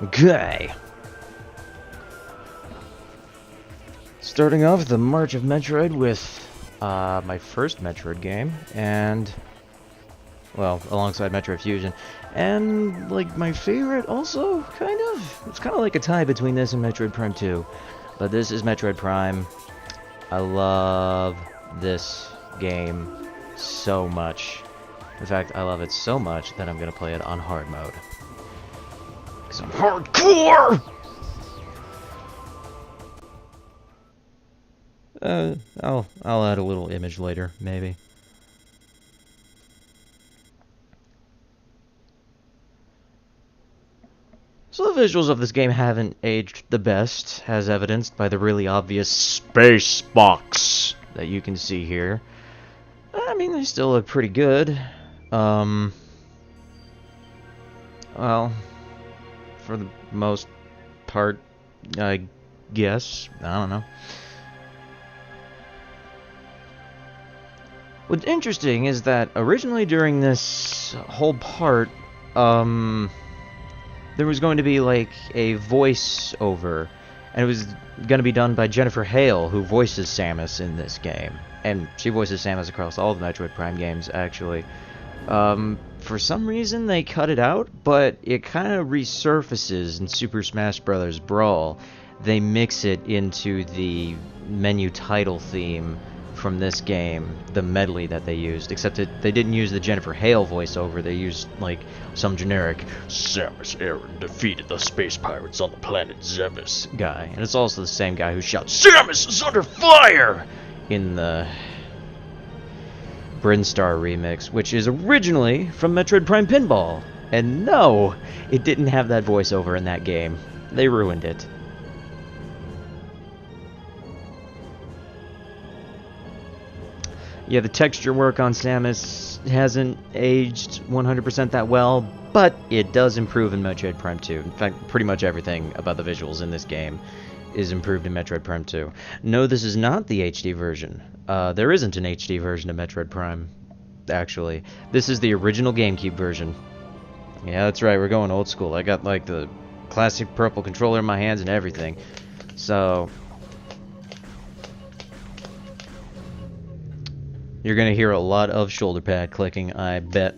Okay. Starting off the March of Metroid with my first Metroid game, and, well, alongside Metroid Fusion. And, like, my favorite also, kind of. It's kind of like a tie between this and Metroid Prime 2. But this is Metroid Prime. I love this game so much. In fact, I love it so much that I'm going to play it on hard mode. Because I'm hardcore! I'll add a little image later, maybe. So the visuals of this game haven't aged the best, as evidenced by the really obvious space box that you can see here. I mean, they still look pretty good. Well, for the most part, I guess. I don't know. What's interesting is that originally during this whole part, there was going to be like a voice-over, and it was going to be done by Jennifer Hale, who voices Samus in this game. And she voices Samus across all the Metroid Prime games, actually. For some reason they cut it out, but it kind of resurfaces in Super Smash Bros. Brawl. They mix it into the menu title theme from this game, the medley that they used, except that they didn't use the Jennifer Hale voiceover. They used, like, some generic Samus Aran defeated the space pirates on the planet Zemus guy. And it's also the same guy who shouts, "Samus is under fire!" in the Brinstar remix, which is originally from Metroid Prime Pinball. And no, it didn't have that voiceover in that game. They ruined it. Yeah, the texture work on Samus hasn't aged 100% that well, but it does improve in Metroid Prime 2. In fact, pretty much everything about the visuals in this game is improved in Metroid Prime 2. No, this is not the HD version. There isn't an HD version of Metroid Prime, actually. This is the original GameCube version. Yeah, that's right, we're going old school. I got, like, the classic purple controller in my hands and everything. So you're going to hear a lot of shoulder pad clicking, I bet.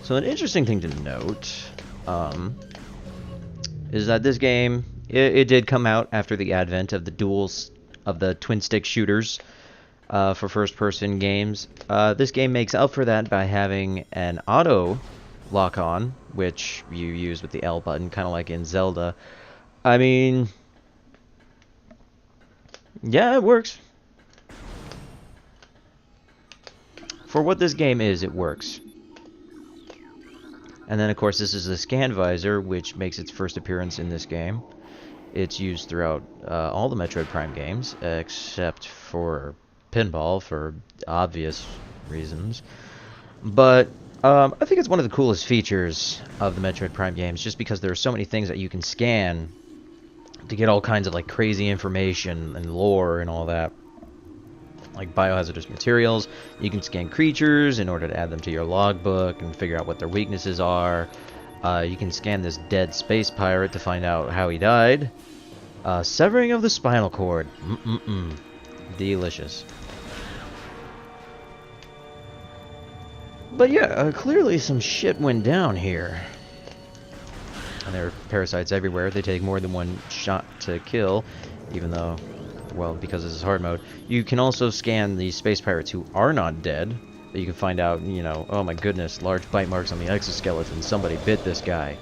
So an interesting thing to note is that this game, it did come out after the advent of the twin-stick shooters for first-person games. This game makes up for that by having an auto lock-on, which you use with the L button, kind of like in Zelda. I mean, yeah, it works. For what this game is, it works. And then, of course, this is the scan visor, which makes its first appearance in this game. It's used throughout all the Metroid Prime games, except for Pinball, for obvious reasons. But I think it's one of the coolest features of the Metroid Prime games, just because there are so many things that you can scan to get all kinds of like crazy information and lore and all that. Like biohazardous materials, you can scan creatures in order to add them to your logbook and figure out what their weaknesses are. You can scan this dead space pirate to find out how he died. Severing of the spinal cord. Delicious. But yeah, clearly some shit went down here. And there are parasites everywhere. They take more than one shot to kill, even though, well, because this is hard mode. You can also scan the space pirates who are not dead. That you can find out, you know, oh my goodness, large bite marks on the exoskeleton. Somebody bit this guy.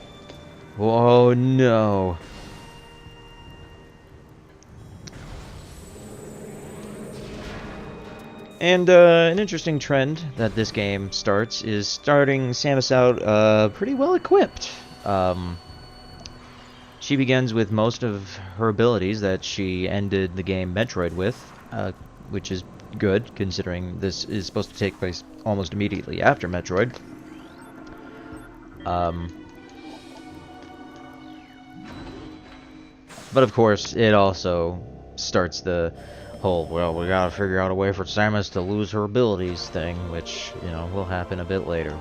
Oh no. And an interesting trend that this game starts is starting Samus out pretty well equipped. She begins with most of her abilities that she ended the game Metroid with, which is good, considering this is supposed to take place almost immediately after Metroid. But of course, it also starts the whole, well, we gotta figure out a way for Samus to lose her abilities thing, which, you know, will happen a bit later.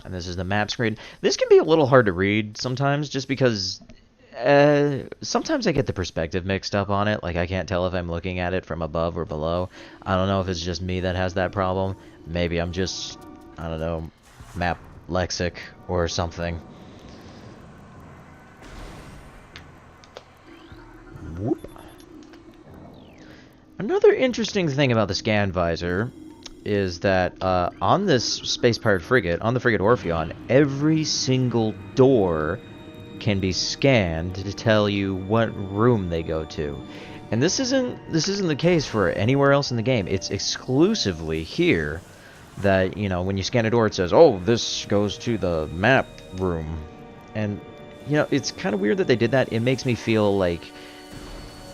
And this is the map screen. This can be a little hard to read sometimes, just because sometimes I get the perspective mixed up on it. Like, I can't tell if I'm looking at it from above or below. I don't know if it's just me that has that problem. Maybe I'm just, I don't know, map lexic or something. Whoop. Another interesting thing about the scan visor is that on this Space Pirate frigate, on the frigate Orpheon, every single door can be scanned to tell you what room they go to. And this isn't the case for anywhere else in the game. It's exclusively here that, you know, when you scan a door it says, "Oh, this goes to the map room." And, you know, it's kind of weird that they did that. It makes me feel like,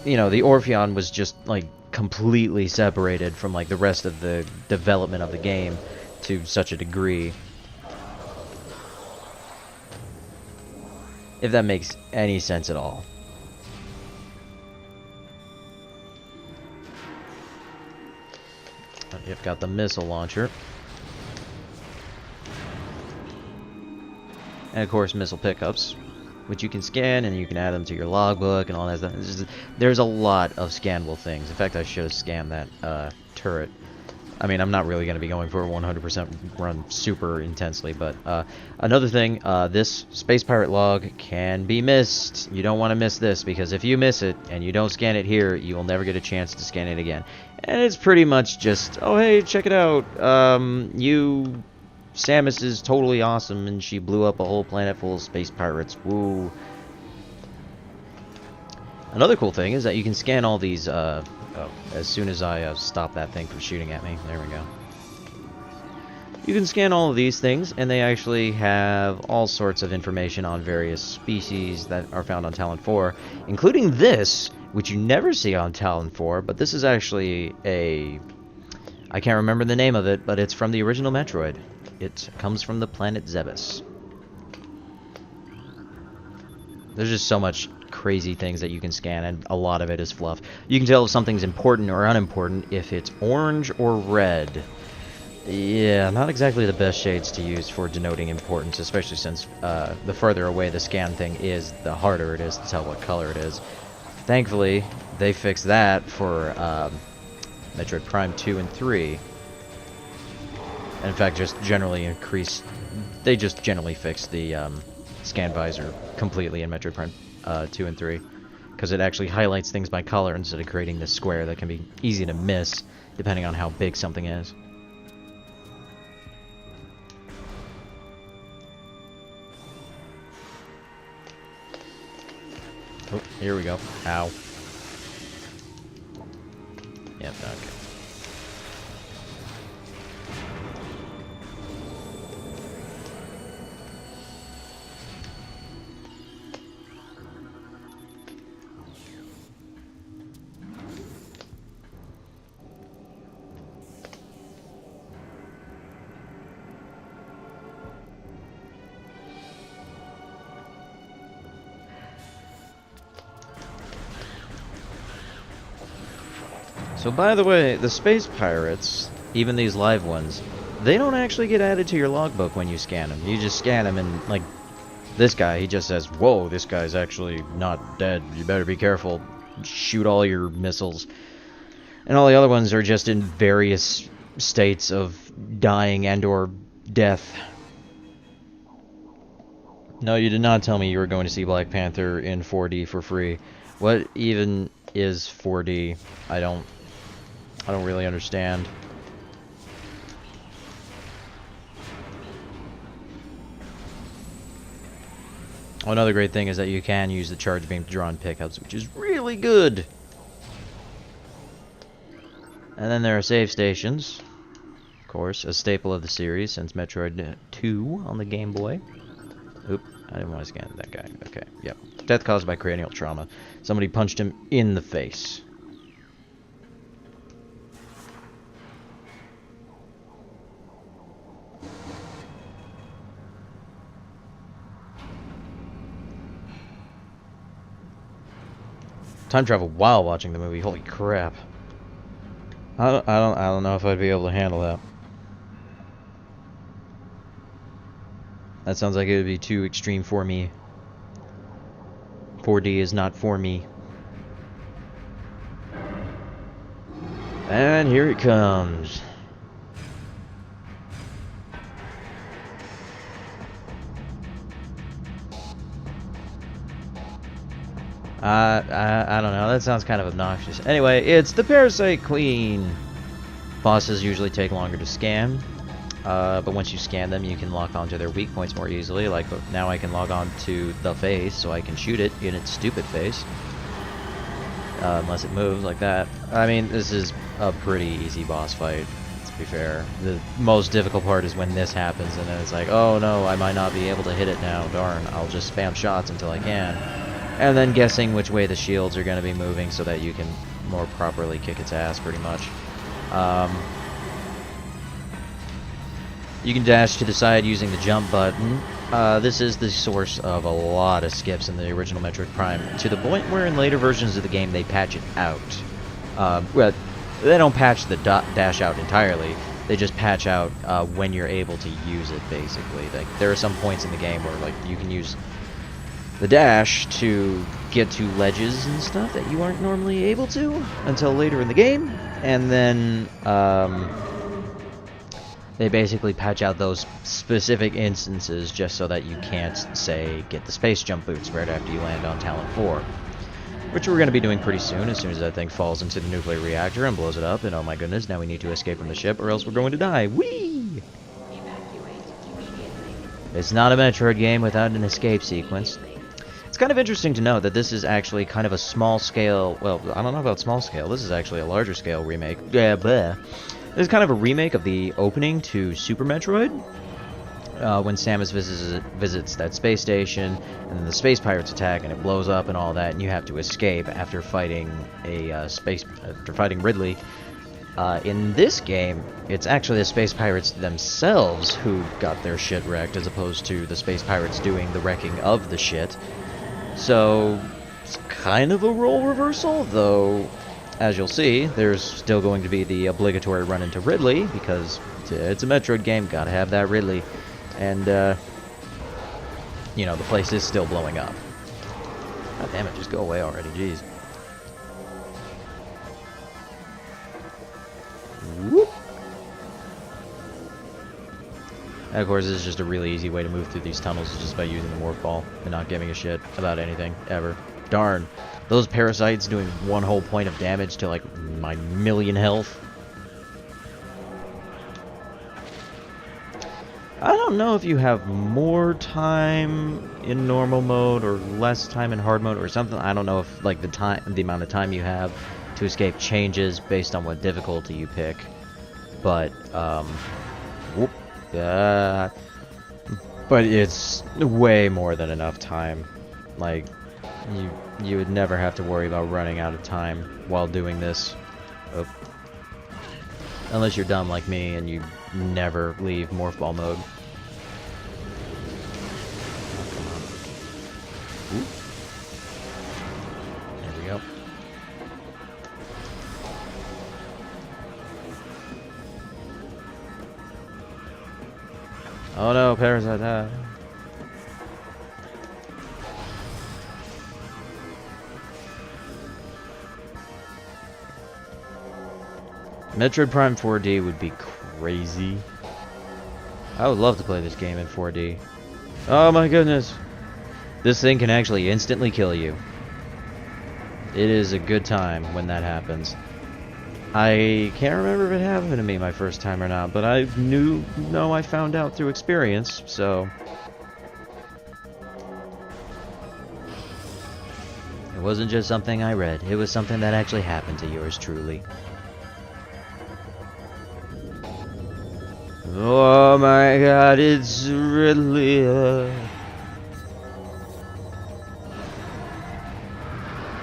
you know, the Orpheon was just, like, completely separated from, like, the rest of the development of the game to such a degree. If that makes any sense at all. You've got the missile launcher. And of course, missile pickups, which you can scan, and you can add them to your logbook and all that stuff. There's a lot of scannable things. In fact, I should have scanned that turret. I mean, I'm not really going to be going for a 100% run super intensely, but another thing, this Space Pirate log can be missed. You don't want to miss this, because if you miss it and you don't scan it here, you will never get a chance to scan it again. And it's pretty much just, oh hey, check it out, Samus is totally awesome, and she blew up a whole planet full of space pirates. Woo. Another cool thing is that you can scan all these, oh, as soon as I stop that thing from shooting at me. There we go. You can scan all of these things, and they actually have all sorts of information on various species that are found on Talon 4, including this, which you never see on Talon 4, but this is actually a... I can't remember the name of it, but it's from the original Metroid. It comes from the planet Zebes. There's just so much crazy things that you can scan, and a lot of it is fluff. You can tell if something's important or unimportant if it's orange or red. Yeah, not exactly the best shades to use for denoting importance, especially since the further away the scan thing is, the harder it is to tell what color it is. Thankfully, they fixed that for Metroid Prime 2 and 3. And in fact, just generally increased... They just generally fixed the scan visor completely in Metroid Prime 2 and 3. Because it actually highlights things by color instead of creating this square that can be easy to miss, depending on how big something is. Oh, here we go. Ow. Yep, okay. So by the way, the space pirates, even these live ones, they don't actually get added to your logbook when you scan them. You just scan them and, like, this guy, he just says, whoa, this guy's actually not dead. You better be careful. Shoot all your missiles. And all the other ones are just in various states of dying and or death. No, you did not tell me you were going to see Black Panther in 4D for free. What even is 4D? I don't really understand. Oh, another great thing is that you can use the charge beam to draw on pickups, which is really good. And then there are save stations. Of course, a staple of the series since Metroid 2 on the Game Boy. Oop, I didn't want to scan that guy. Okay, yep. Death caused by cranial trauma. Somebody punched him in the face. Time travel while watching the movie. Holy crap! I don't know if I'd be able to handle that. That sounds like it would be too extreme for me. 4D is not for me. And here it comes. I don't know, that sounds kind of obnoxious. Anyway, it's the Parasite Queen. Bosses usually take longer to scan, but once you scan them, you can lock onto their weak points more easily. Like, now I can log on to the face, so I can shoot it in its stupid face. Unless it moves like that. I mean, this is a pretty easy boss fight, to be fair. The most difficult part is when this happens, and then it's like, oh no, I might not be able to hit it now, darn. I'll just spam shots until I can. And then guessing which way the shields are going to be moving so that you can more properly kick its ass, pretty much. You can dash to the side using the jump button. This is the source of a lot of skips in the original Metroid Prime, to the point where in later versions of the game they patch it out. Well, they don't patch the dash out entirely, they just patch out when you're able to use it, basically. Like, there are some points in the game where like you can use the dash to get to ledges and stuff that you aren't normally able to until later in the game, and then they basically patch out those specific instances just so that you can't, say, get the space jump boots right after you land on Talon 4. Which we're going to be doing pretty soon, as that thing falls into the nuclear reactor and blows it up, and oh my goodness, now we need to escape from the ship or else we're going to die. Whee! It's not a Metroid game without an escape sequence. It's kind of interesting to note that this is actually kind of a small scale, well, I don't know about small scale, this is actually a larger scale remake. Yeah, bleh. This is kind of a remake of the opening to Super Metroid, when Samus visits that space station, and then the space pirates attack, and it blows up and all that, and you have to escape after fighting after fighting Ridley. In this game, it's actually the space pirates themselves who got their shit wrecked, as opposed to the space pirates doing the wrecking of the shit. So, it's kind of a role reversal, though, as you'll see, there's still going to be the obligatory run into Ridley, because it's a Metroid game, gotta have that Ridley. And, you know, the place is still blowing up. God damn it, just go away already, jeez. Whoop. And of course, this is just a really easy way to move through these tunnels, just by using the morph ball and not giving a shit about anything, ever. Darn. Those parasites doing one whole point of damage to, like, my million health. I don't know if you have more time in normal mode or less time in hard mode or something. I don't know if, like, the amount of time you have to escape changes based on what difficulty you pick. But, whoop. But it's way more than enough time. Like, you would never have to worry about running out of time while doing this. Oh. Unless you're dumb like me and you never leave morph ball mode. Oh, come on. Ooh. There we go. Oh no, parasite. Metroid Prime 4D would be crazy. I would love to play this game in 4D. Oh my goodness. This thing can actually instantly kill you. It is a good time when that happens. I can't remember if it happened to me my first time or not, but I I found out through experience, so... It wasn't just something I read, it was something that actually happened to yours truly. Oh my god, it's really...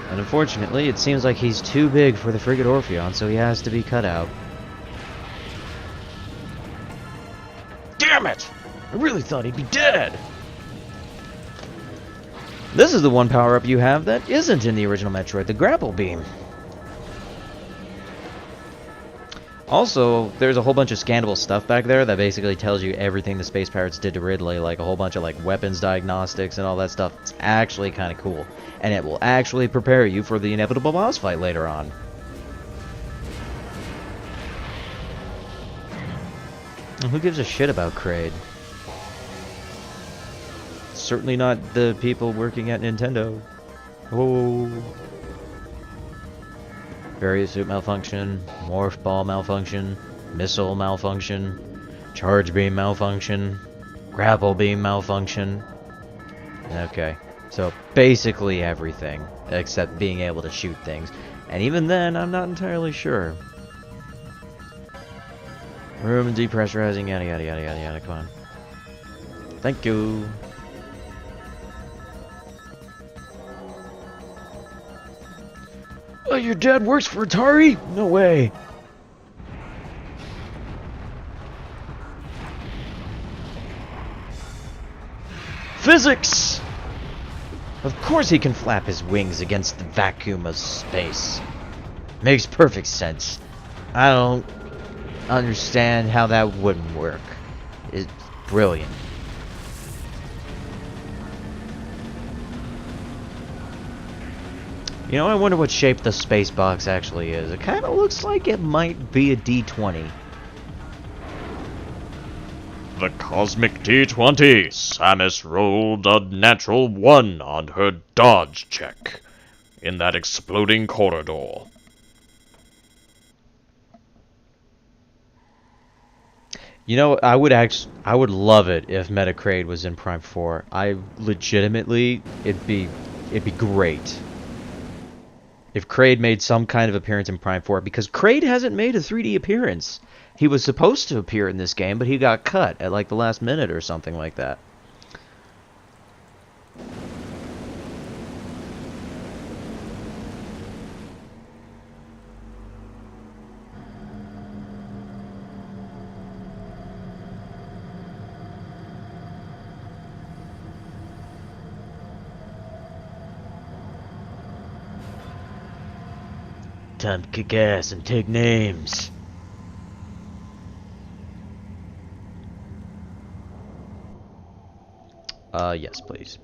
And unfortunately, it seems like he's too big for the frigate Orpheon, so he has to be cut out. Damn it! I really thought he'd be dead! This is the one power-up you have that isn't in the original Metroid, the grapple beam. Also, there's a whole bunch of scannable stuff back there that basically tells you everything the Space Pirates did to Ridley, like a whole bunch of like weapons diagnostics and all that stuff. It's actually kind of cool, and it will actually prepare you for the inevitable boss fight later on. And who gives a shit about Kraid? Certainly not the people working at Nintendo. Oh. Various suit malfunction, morph ball malfunction, missile malfunction, charge beam malfunction, grapple beam malfunction. Okay, so basically everything except being able to shoot things. And even then, I'm not entirely sure. Room depressurizing, yada yada yada yada yada, come on. Thank you. Oh, your dad works for Atari? No way. Physics! Of course he can flap his wings against the vacuum of space. Makes perfect sense. I don't understand how that wouldn't work. It's brilliant. You know, I wonder what shape the space box actually is. It kind of looks like it might be a D20. The Cosmic D20. Samus rolled a natural 1 on her dodge check in that exploding corridor. You know, I would love it if Metroid was in Prime 4. I legitimately, it'd be great if Kraid made some kind of appearance in Prime 4, because Kraid hasn't made a 3D appearance. He was supposed to appear in this game, but he got cut at like the last minute or something like that. Time to kick ass and take names. Yes, please.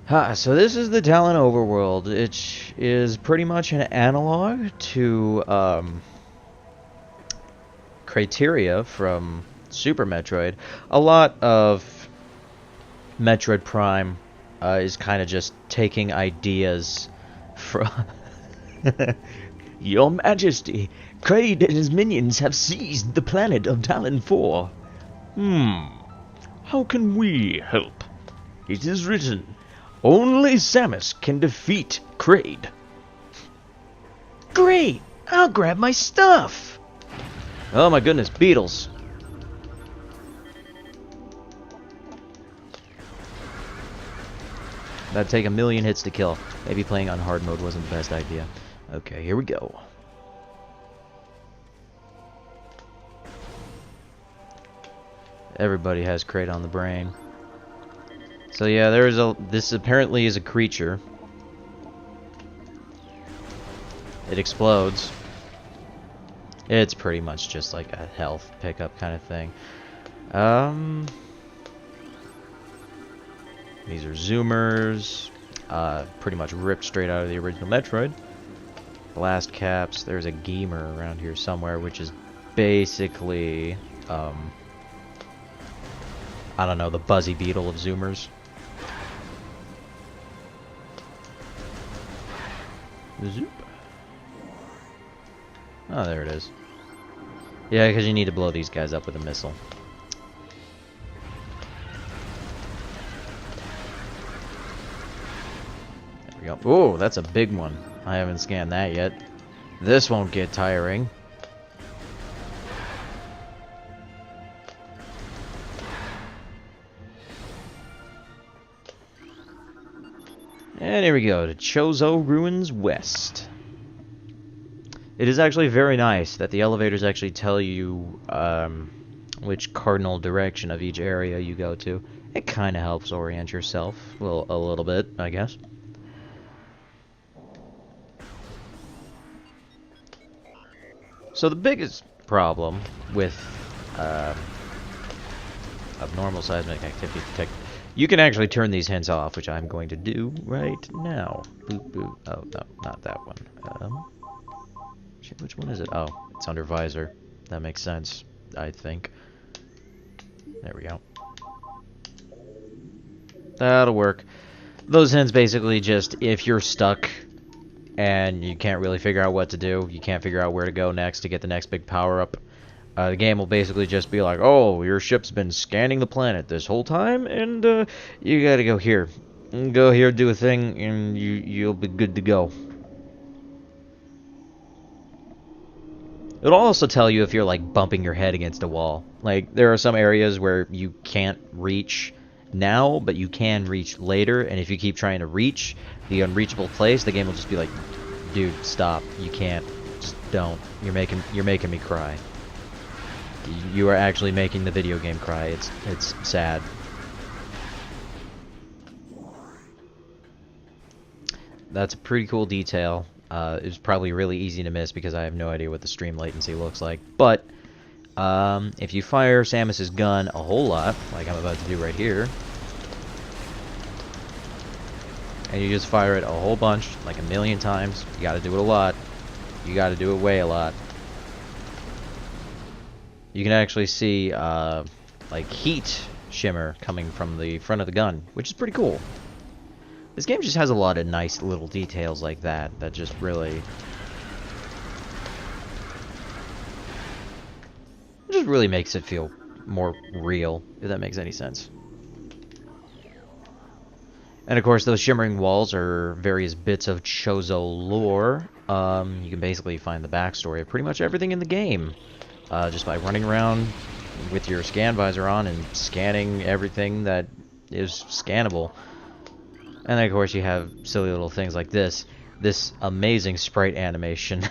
So this is the Talon Overworld. It is pretty much an analog to, Criteria from Super Metroid. A lot of Metroid Prime, is kind of just taking ideas from... Your Majesty, Kraid and his minions have seized the planet of Talon 4. How can we help? It is written, only Samus can defeat Kraid. Great! I'll grab my stuff! Oh my goodness, beetles. That'd take 1,000,000 hits to kill. Maybe playing on hard mode wasn't the best idea. Okay, here we go. Everybody has Kraid on the brain. So yeah, this apparently is a creature. It explodes. It's pretty much just like a health pickup kind of thing. These are zoomers. Pretty much ripped straight out of the original Metroid. Blast caps. There's a gamer around here somewhere, which is basically, I don't know, the buzzy beetle of zoomers. Zoop. Oh, there it is. Yeah, because you need to blow these guys up with a missile. There we go. Oh, that's a big one. I haven't scanned that yet. This won't get tiring. And here we go, to Chozo Ruins West. It is actually very nice that the elevators actually tell you which cardinal direction of each area you go to. It kind of helps orient yourself a little bit, I guess. So the biggest problem with abnormal seismic activity detect, you can actually turn these hints off, which I'm going to do right now. Boop boop. Oh no, not that one. Shit, which one is it? Oh, it's under visor. That makes sense, I think. There we go. That'll work. Those hints basically just, if you're stuck and you can't really figure out what to do, you can't figure out where to go next to get the next big power-up, the game will basically just be like, oh, your ship's been scanning the planet this whole time, and you gotta go here. Go here, do a thing, and you'll be good to go. It'll also tell you if you're, like, bumping your head against a wall. Like, there are some areas where you can't reach now, but you can reach later, and if you keep trying to reach the unreachable place, the game will just be like, dude, stop. You can't. Just don't. You're making me cry. You are actually making the video game cry. It's sad. That's a pretty cool detail. It was probably really easy to miss because I have no idea what the stream latency looks like. But if you fire Samus's gun a whole lot, like I'm about to do right here, and you just fire it a whole bunch, like a million times, you gotta do it a lot. You gotta do it way a lot. You can actually see like heat shimmer coming from the front of the gun, which is pretty cool. This game just has a lot of nice little details like that just really makes it feel more real, if that makes any sense. And of course, those shimmering walls are various bits of Chozo lore. You can basically find the backstory of pretty much everything in the game just by running around with your scan visor on and scanning everything that is scannable. And then, of course, you have silly little things like this amazing sprite animation.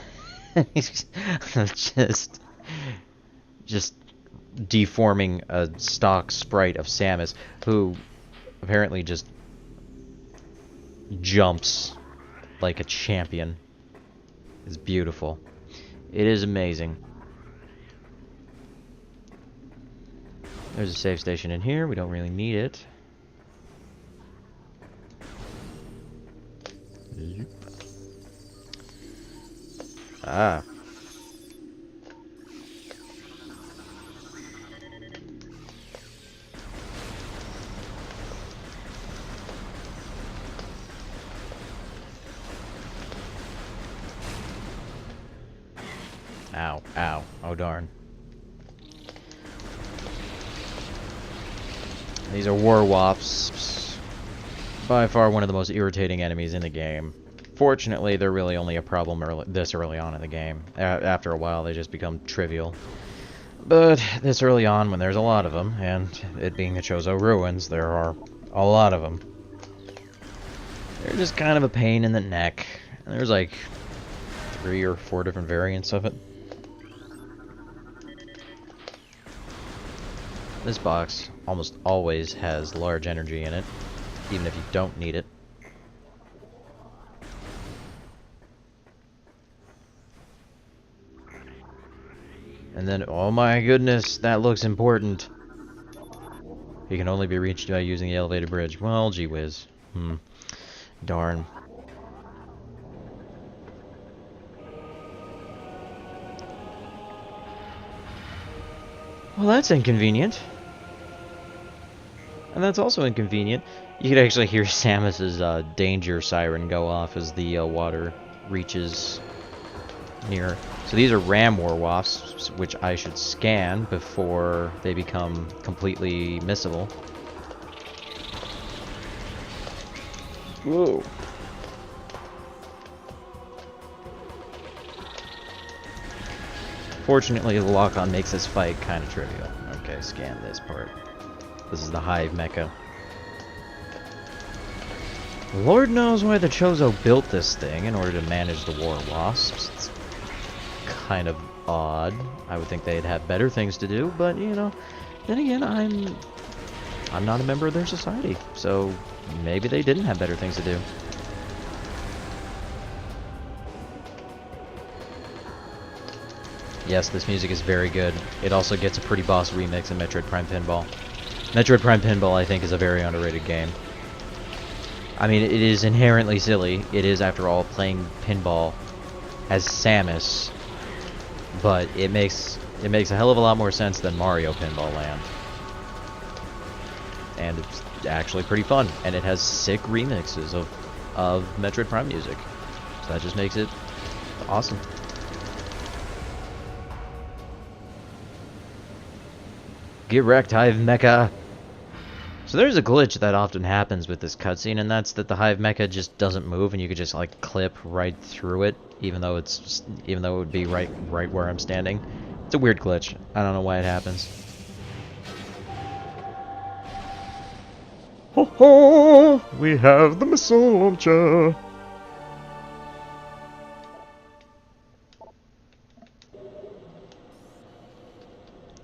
just deforming a stock sprite of Samus, who apparently just jumps like a champion. It's beautiful. It is amazing. There's a save station in here. We don't really need it. Ah. Ow, ow. Oh, darn. These are war wasps. By far one of the most irritating enemies in the game. Fortunately, they're really only a problem this early on in the game. After a while, they just become trivial. But this early on, when there's a lot of them, and it being the Chozo Ruins, there are a lot of them. They're just kind of a pain in the neck. And there's like 3 or 4 different variants of it. This box almost always has large energy in it, even if you don't need it. And then, oh my goodness, that looks important. It can only be reached by using the elevated bridge. Well, gee whiz. Darn. Well, that's inconvenient. And that's also inconvenient. You could actually hear Samus's danger siren go off as the water reaches near. So these are ram war wasps, which I should scan before they become completely missable. Whoa. Fortunately, the lock-on makes this fight kind of trivial. Okay, scan this part. This is the Hive Mecha. Lord knows why the Chozo built this thing in order to manage the war wasps. It's kind of odd. I would think they'd have better things to do, but, you know, then again, I'm I'm not a member of their society, so maybe they didn't have better things to do. Yes, this music is very good. It also gets a pretty boss remix in Metroid Prime Pinball. Metroid Prime Pinball, I think, is a very underrated game. I mean, it is inherently silly. It is, after all, playing pinball as Samus, but it makes a hell of a lot more sense than Mario Pinball Land. And it's actually pretty fun, and it has sick remixes of Metroid Prime music. So that just makes it awesome. Get wrecked, Hive Mecha! So there's a glitch that often happens with this cutscene, and that's that the Hive Mecha just doesn't move, and you could just like clip right through it, even though it would be right where I'm standing. It's a weird glitch. I don't know why it happens. Ho ho! We have the missile launcher.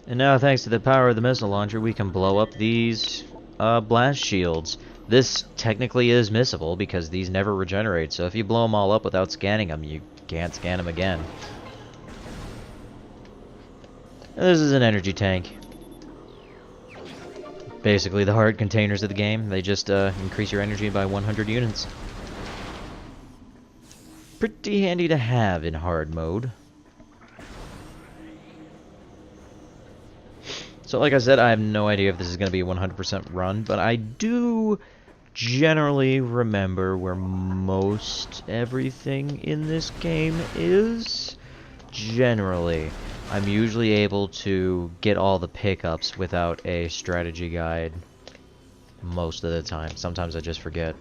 And now, thanks to the power of the missile launcher, we can blow up these blast shields. This technically is missable because these never regenerate, so if you blow them all up without scanning them, you can't scan them again. And this is an energy tank. Basically the heart containers of the game. They just increase your energy by 100 units. Pretty handy to have in hard mode. So like I said, I have no idea if this is going to be a 100% run, but I do generally remember where most everything in this game is. Generally, I'm usually able to get all the pickups without a strategy guide most of the time. Sometimes I just forget.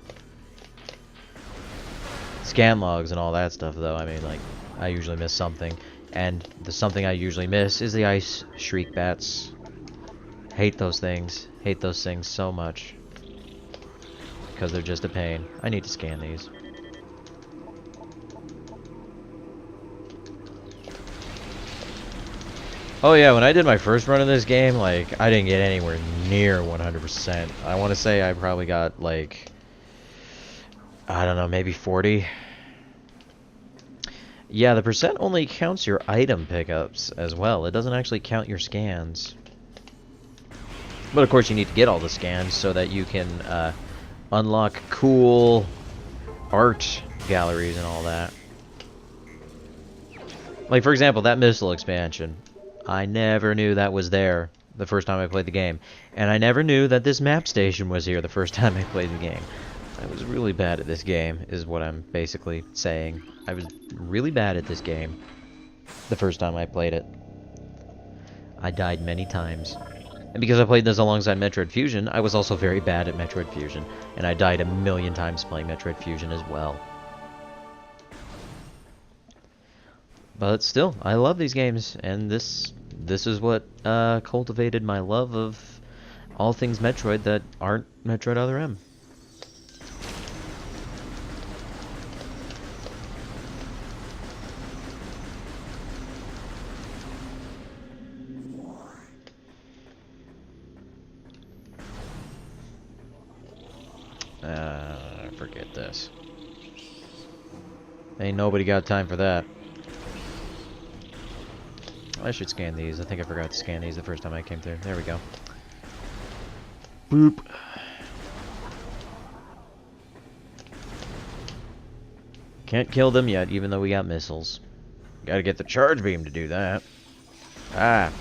Scan logs and all that stuff, though, I mean, like, I usually miss something. And the something I usually miss is the ice shriek bats. Hate those things. Hate those things so much. Because they're just a pain. I need to scan these. Oh yeah, when I did my first run of this game, like, I didn't get anywhere near 100%. I want to say I probably got, like, I don't know, maybe 40. Yeah, the percent only counts your item pickups as well. It doesn't actually count your scans. But of course you need to get all the scans so that you can unlock cool art galleries and all that. Like, for example, that missile expansion. I never knew that was there the first time I played the game. And I never knew that this map station was here the first time I played the game. I was really bad at this game, is what I'm basically saying. I was really bad at this game the first time I played it. I died many times. And because I played this alongside Metroid Fusion, I was also very bad at Metroid Fusion. And I died a million times playing Metroid Fusion as well. But still, I love these games, and this is what cultivated my love of all things Metroid that aren't Metroid Other M. Forget this. Ain't nobody got time for that. I should scan these. I think I forgot to scan these the first time I came through. There we go. Boop. Can't kill them yet, even though we got missiles. Gotta get the charge beam to do that. Ah.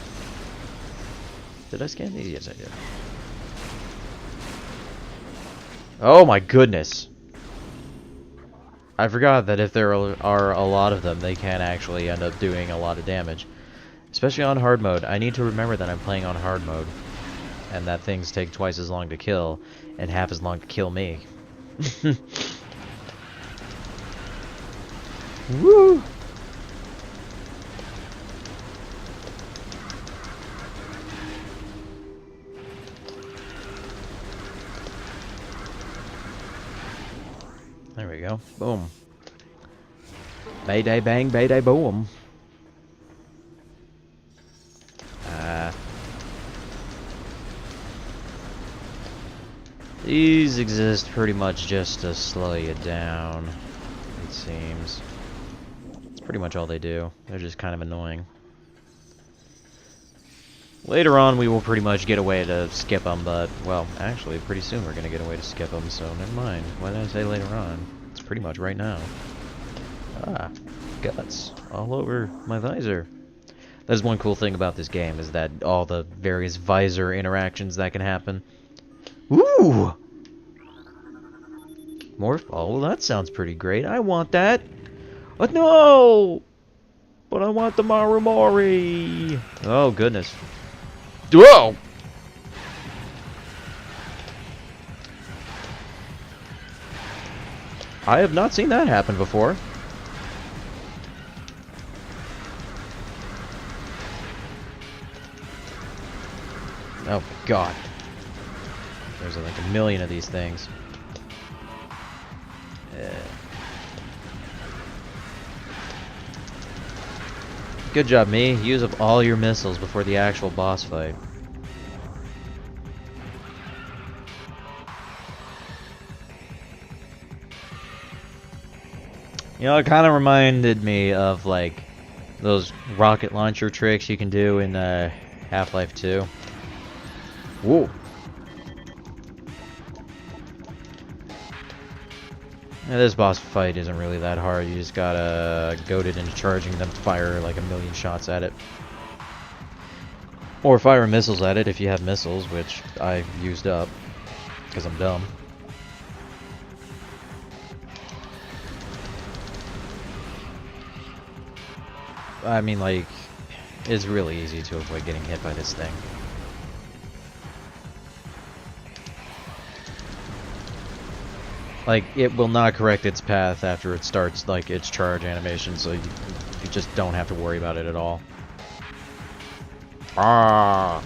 Did I scan these? Yes, I did. Oh my goodness. I forgot that if there are a lot of them, they can actually end up doing a lot of damage. Especially on hard mode. I need to remember that I'm playing on hard mode. And that things take twice as long to kill, and half as long to kill me. Woo! There we go. Boom. Bayday bang, bayday boom. These exist pretty much just to slow you down, it seems. It's pretty much all they do. They're just kind of annoying. Later on, we will pretty much get a way to skip them, but, well, actually, pretty soon we're going to get a way to skip them, so never mind. Why did I say later on? It's pretty much right now. Ah, guts all over my visor. That's one cool thing about this game, is that all the various visor interactions that can happen. Ooh! Morph ball, well that sounds pretty great. I want that. But no! But I want the Marumori! Oh, goodness. Whoa! I have not seen that happen before. Oh my god. There's like a million of these things. Good job, me. Use up all your missiles before the actual boss fight. You know, it kind of reminded me of, like, those rocket launcher tricks you can do in Half-Life 2. Whoa. Yeah, this boss fight isn't really that hard. You just gotta goad it into charging, then fire like a million shots at it. Or fire missiles at it if you have missiles, which I used up, because I'm dumb. I mean, like, it's really easy to avoid getting hit by this thing. Like, it will not correct its path after it starts, like, its charge animation, so you just don't have to worry about it at all. Ah!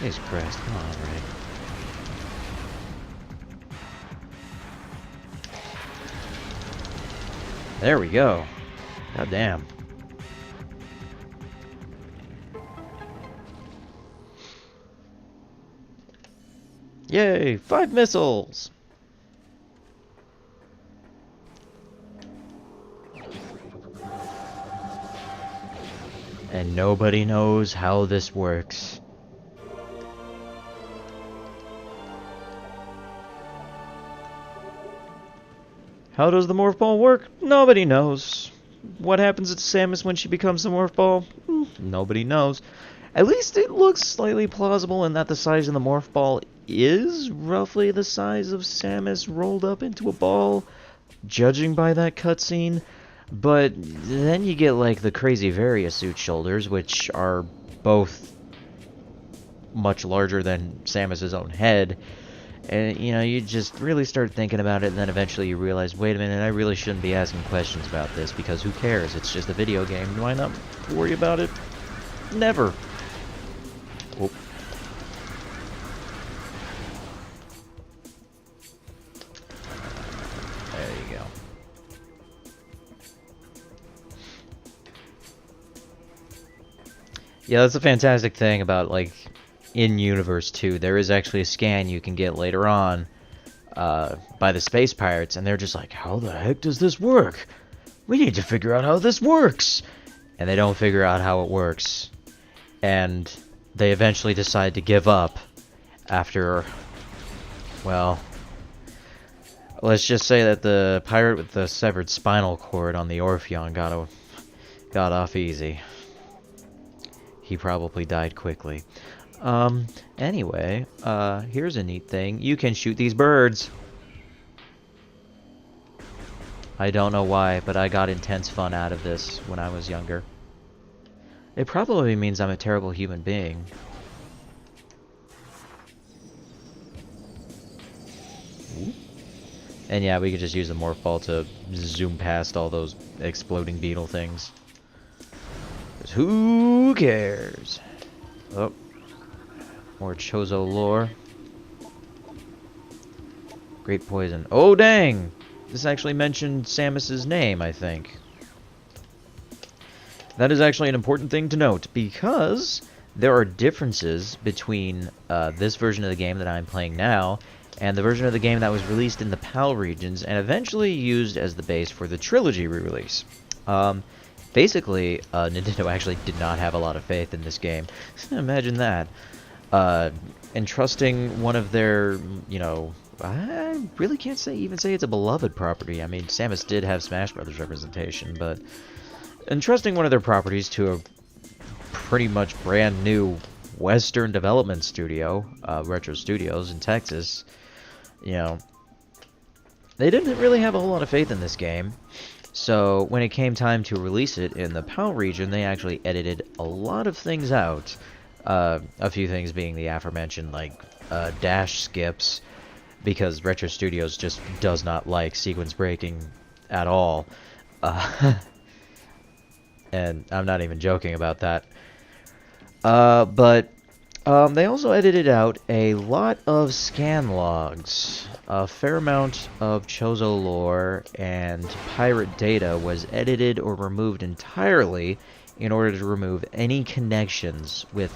Jesus Christ, come on, right? There we go. God damn. Yay! 5 missiles! And nobody knows how this works. How does the morph ball work? Nobody knows. What happens to Samus when she becomes the morph ball? Nobody knows. At least it looks slightly plausible in that the size of the morph ball is roughly the size of Samus rolled up into a ball, judging by that cutscene. But then you get like the crazy Variasuit shoulders, which are both much larger than Samus's own head. And, you know, you just really start thinking about it, and then eventually you realize, wait a minute, I really shouldn't be asking questions about this, because who cares? It's just a video game. Why not worry about it? Never. Oh. There you go. Yeah, that's a fantastic thing about, like, in Universe 2, there is actually a scan you can get later on by the space pirates, and they're just like, how the heck does this work? We need to figure out how this works! And they don't figure out how it works. And they eventually decide to give up after, well, let's just say that the pirate with the severed spinal cord on the Orpheon got off easy. He probably died quickly. Anyway, here's a neat thing. You can shoot these birds. I don't know why, but I got intense fun out of this when I was younger. It probably means I'm a terrible human being. And yeah, we could just use the morph ball to zoom past all those exploding beetle things. 'Cause who cares? Oh. More Chozo lore. Great poison. Oh, dang! This actually mentioned Samus's name, I think. That is actually an important thing to note, because there are differences between this version of the game that I'm playing now and the version of the game that was released in the PAL regions and eventually used as the base for the Trilogy re-release. Basically, Nintendo actually did not have a lot of faith in this game. Imagine that. Entrusting one of their, you know, I really can't even say it's a beloved property. I mean, Samus did have Smash Brothers representation, but entrusting one of their properties to a pretty much brand new Western development studio, Retro Studios in Texas, you know, they didn't really have a whole lot of faith in this game. So when it came time to release it in the PAL region, they actually edited a lot of things out. A few things being the aforementioned, like, dash skips, because Retro Studios just does not like sequence breaking at all. And I'm not even joking about that. But they also edited out a lot of scan logs. A fair amount of Chozo lore and pirate data was edited or removed entirely in order to remove any connections with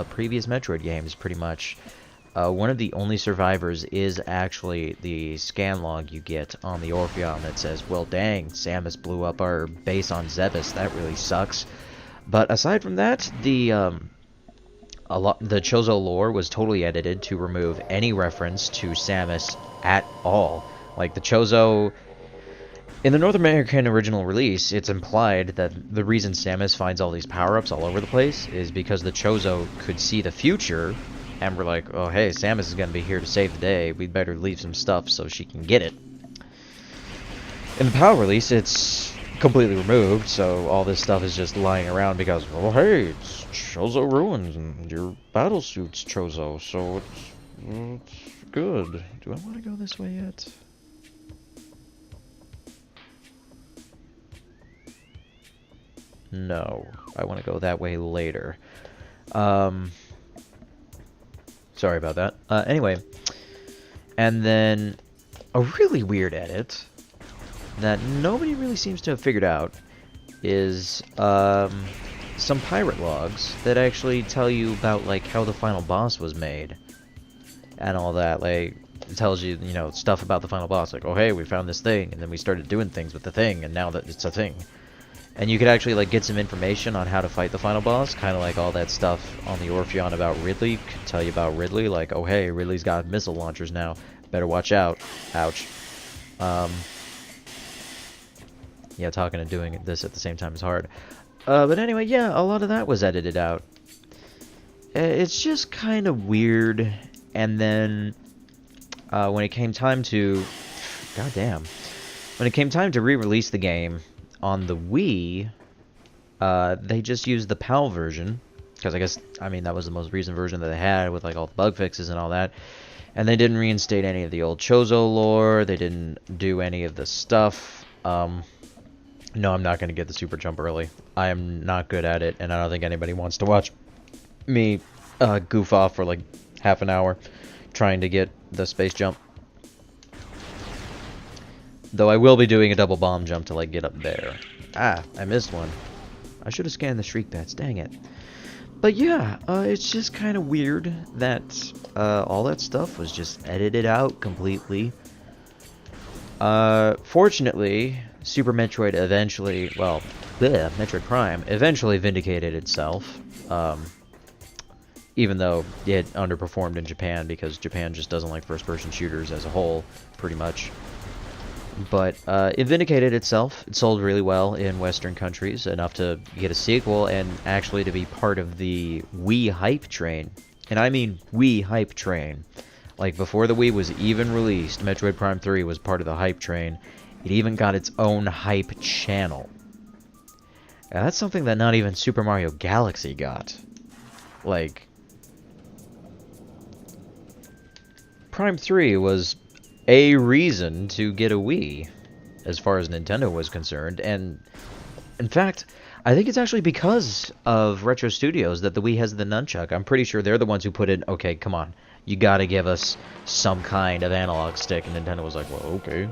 previous Metroid games, pretty much. One of the only survivors is actually the scan log you get on the Orpheon that says, well, dang, Samus blew up our base on Zebes. That really sucks. But aside from that, the Chozo lore was totally edited to remove any reference to Samus at all. Like, the Chozo... In the North American original release, it's implied that the reason Samus finds all these power-ups all over the place is because the Chozo could see the future, and were like, oh hey, Samus is going to be here to save the day, we'd better leave some stuff so she can get it. In the PAL release, it's completely removed, so all this stuff is just lying around because, well hey, it's Chozo Ruins, and your battle suit's Chozo, so it's good. Do I want to go this way yet? No, I want to go that way later. Sorry about that. Anyway, and then a really weird edit that nobody really seems to have figured out is some pirate logs that actually tell you about, like, how the final boss was made and all that. Like, it tells you, you know, stuff about the final boss, like, oh hey, we found this thing, and then we started doing things with the thing, and now that it's a thing. And you could actually, like, get some information on how to fight the final boss, kind of like all that stuff on the Orpheon about Ridley could tell you about Ridley, like, oh hey, Ridley's got missile launchers now, better watch out. Ouch. Yeah, talking and doing this at the same time is hard. But anyway, yeah, a lot of that was edited out. It's just kind of weird, and then when it came time to... Goddamn. When it came time to re-release the game on the Wii, they just used the PAL version, because I guess, I mean, that was the most recent version that they had with, like, all the bug fixes and all that. And they didn't reinstate any of the old Chozo lore, they didn't do any of the stuff. No, I'm not going to get the super jump early. I am not good at it, and I don't think anybody wants to watch me goof off for, like, half an hour trying to get the space jump. Though I will be doing a double bomb jump to, like, get up there. Ah, I missed one. I should have scanned the Shriek Bats, dang it. But yeah, it's just kind of weird that all that stuff was just edited out completely. Fortunately, Super Metroid eventually, well, Metroid Prime eventually vindicated itself. Even though it underperformed in Japan, because Japan just doesn't like first-person shooters as a whole, pretty much. But it vindicated itself. It sold really well in Western countries, enough to get a sequel and actually to be part of the Wii hype train. And I mean Wii hype train. Like, before the Wii was even released, Metroid Prime 3 was part of the hype train. It even got its own hype channel. Now, that's something that not even Super Mario Galaxy got. Like, Prime 3 was a reason to get a Wii, as far as Nintendo was concerned, and in fact, I think it's actually because of Retro Studios that the Wii has the nunchuck. I'm pretty sure they're the ones who put in, okay, come on, you gotta give us some kind of analog stick, and Nintendo was like, well, okay.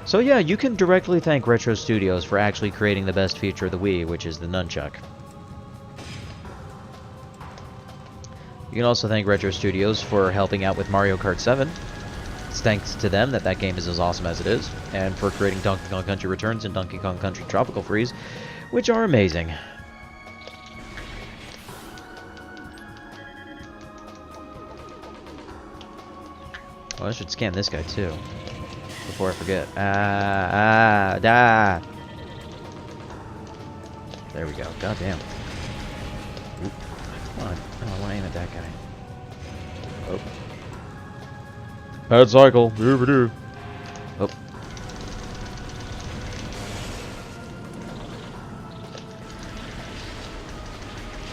So yeah, you can directly thank Retro Studios for actually creating the best feature of the Wii, which is the nunchuck. You can also thank Retro Studios for helping out with Mario Kart 7. It's thanks to them that that game is as awesome as it is, and for creating Donkey Kong Country Returns and Donkey Kong Country Tropical Freeze, which are amazing. Well, I should scan this guy too, before I forget. There we go. God damn. Oop. Come on. I don't want to aim at that guy. Oh. Bad cycle. Doo-ba-doo. Oh.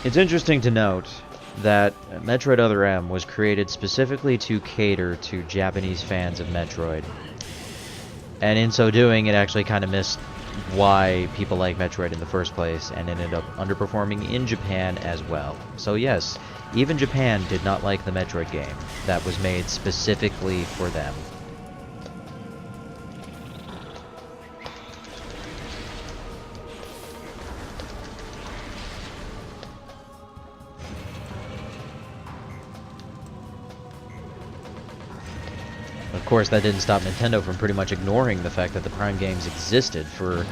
It's interesting to note that Metroid Other M was created specifically to cater to Japanese fans of Metroid. And in so doing, it actually kind of missed why people like Metroid in the first place, and ended up underperforming in Japan as well. So yes, even Japan did not like the Metroid game that was made specifically for them. Of course, that didn't stop Nintendo from pretty much ignoring the fact that the Prime games existed for,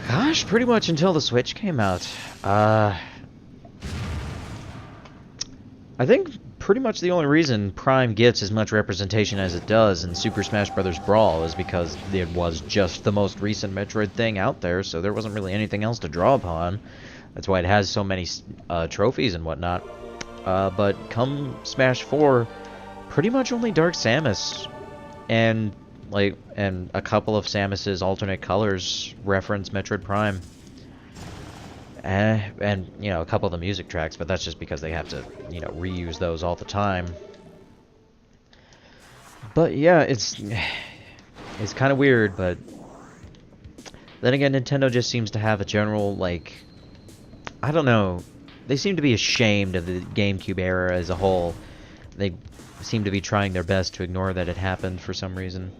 gosh, pretty much until the Switch came out. I think pretty much the only reason Prime gets as much representation as it does in Super Smash Bros. Brawl is because it was just the most recent Metroid thing out there, so there wasn't really anything else to draw upon. That's why it has so many trophies and whatnot. But come Smash 4, pretty much only Dark Samus and a couple of Samus's alternate colors reference Metroid Prime. And you know, a couple of the music tracks, but that's just because they have to, you know, reuse those all the time. But yeah, it's kind of weird, but then again, Nintendo just seems to have a general, like, I don't know, they seem to be ashamed of the GameCube era as a whole. They seem to be trying their best to ignore that it happened for some reason.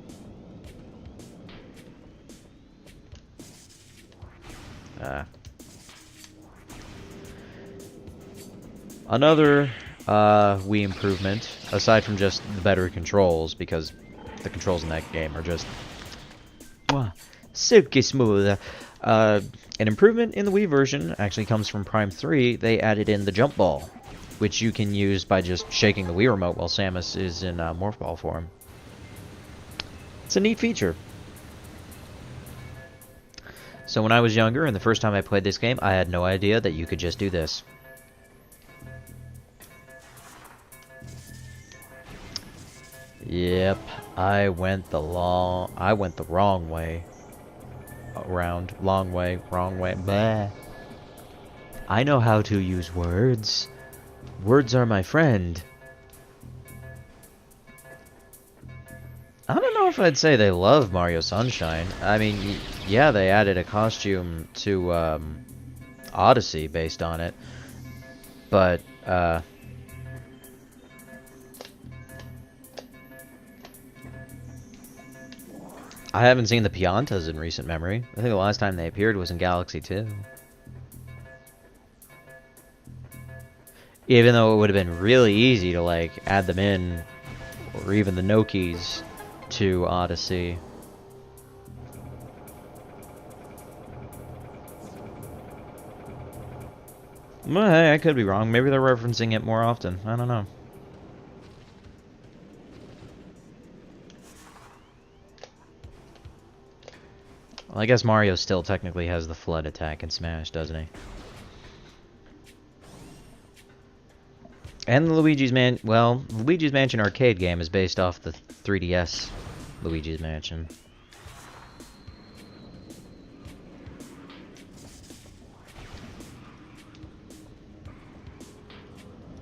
Another Wii improvement, aside from just the better controls, because the controls in that game are just silky smooth. An improvement in the Wii version actually comes from Prime 3. They added in the jump ball, which you can use by just shaking the Wii remote while Samus is in Morph Ball form. It's a neat feature. So when I was younger, and the first time I played this game, I had no idea that you could just do this. Yep, I went the wrong way. Around, long way, wrong way. Blah. I know how to use words. Words are my friend. I don't know if I'd say they love Mario Sunshine. I mean, yeah, they added a costume to Odyssey based on it. But, I haven't seen the Piantas in recent memory. I think the last time they appeared was in Galaxy 2. Even though it would have been really easy to, like, add them in, or even the Nokis, to Odyssey. Well, hey, I could be wrong. Maybe they're referencing it more often. I don't know. Well, I guess Mario still technically has the flood attack in Smash, doesn't he? And the Luigi's Mansion arcade game is based off the 3DS Luigi's Mansion.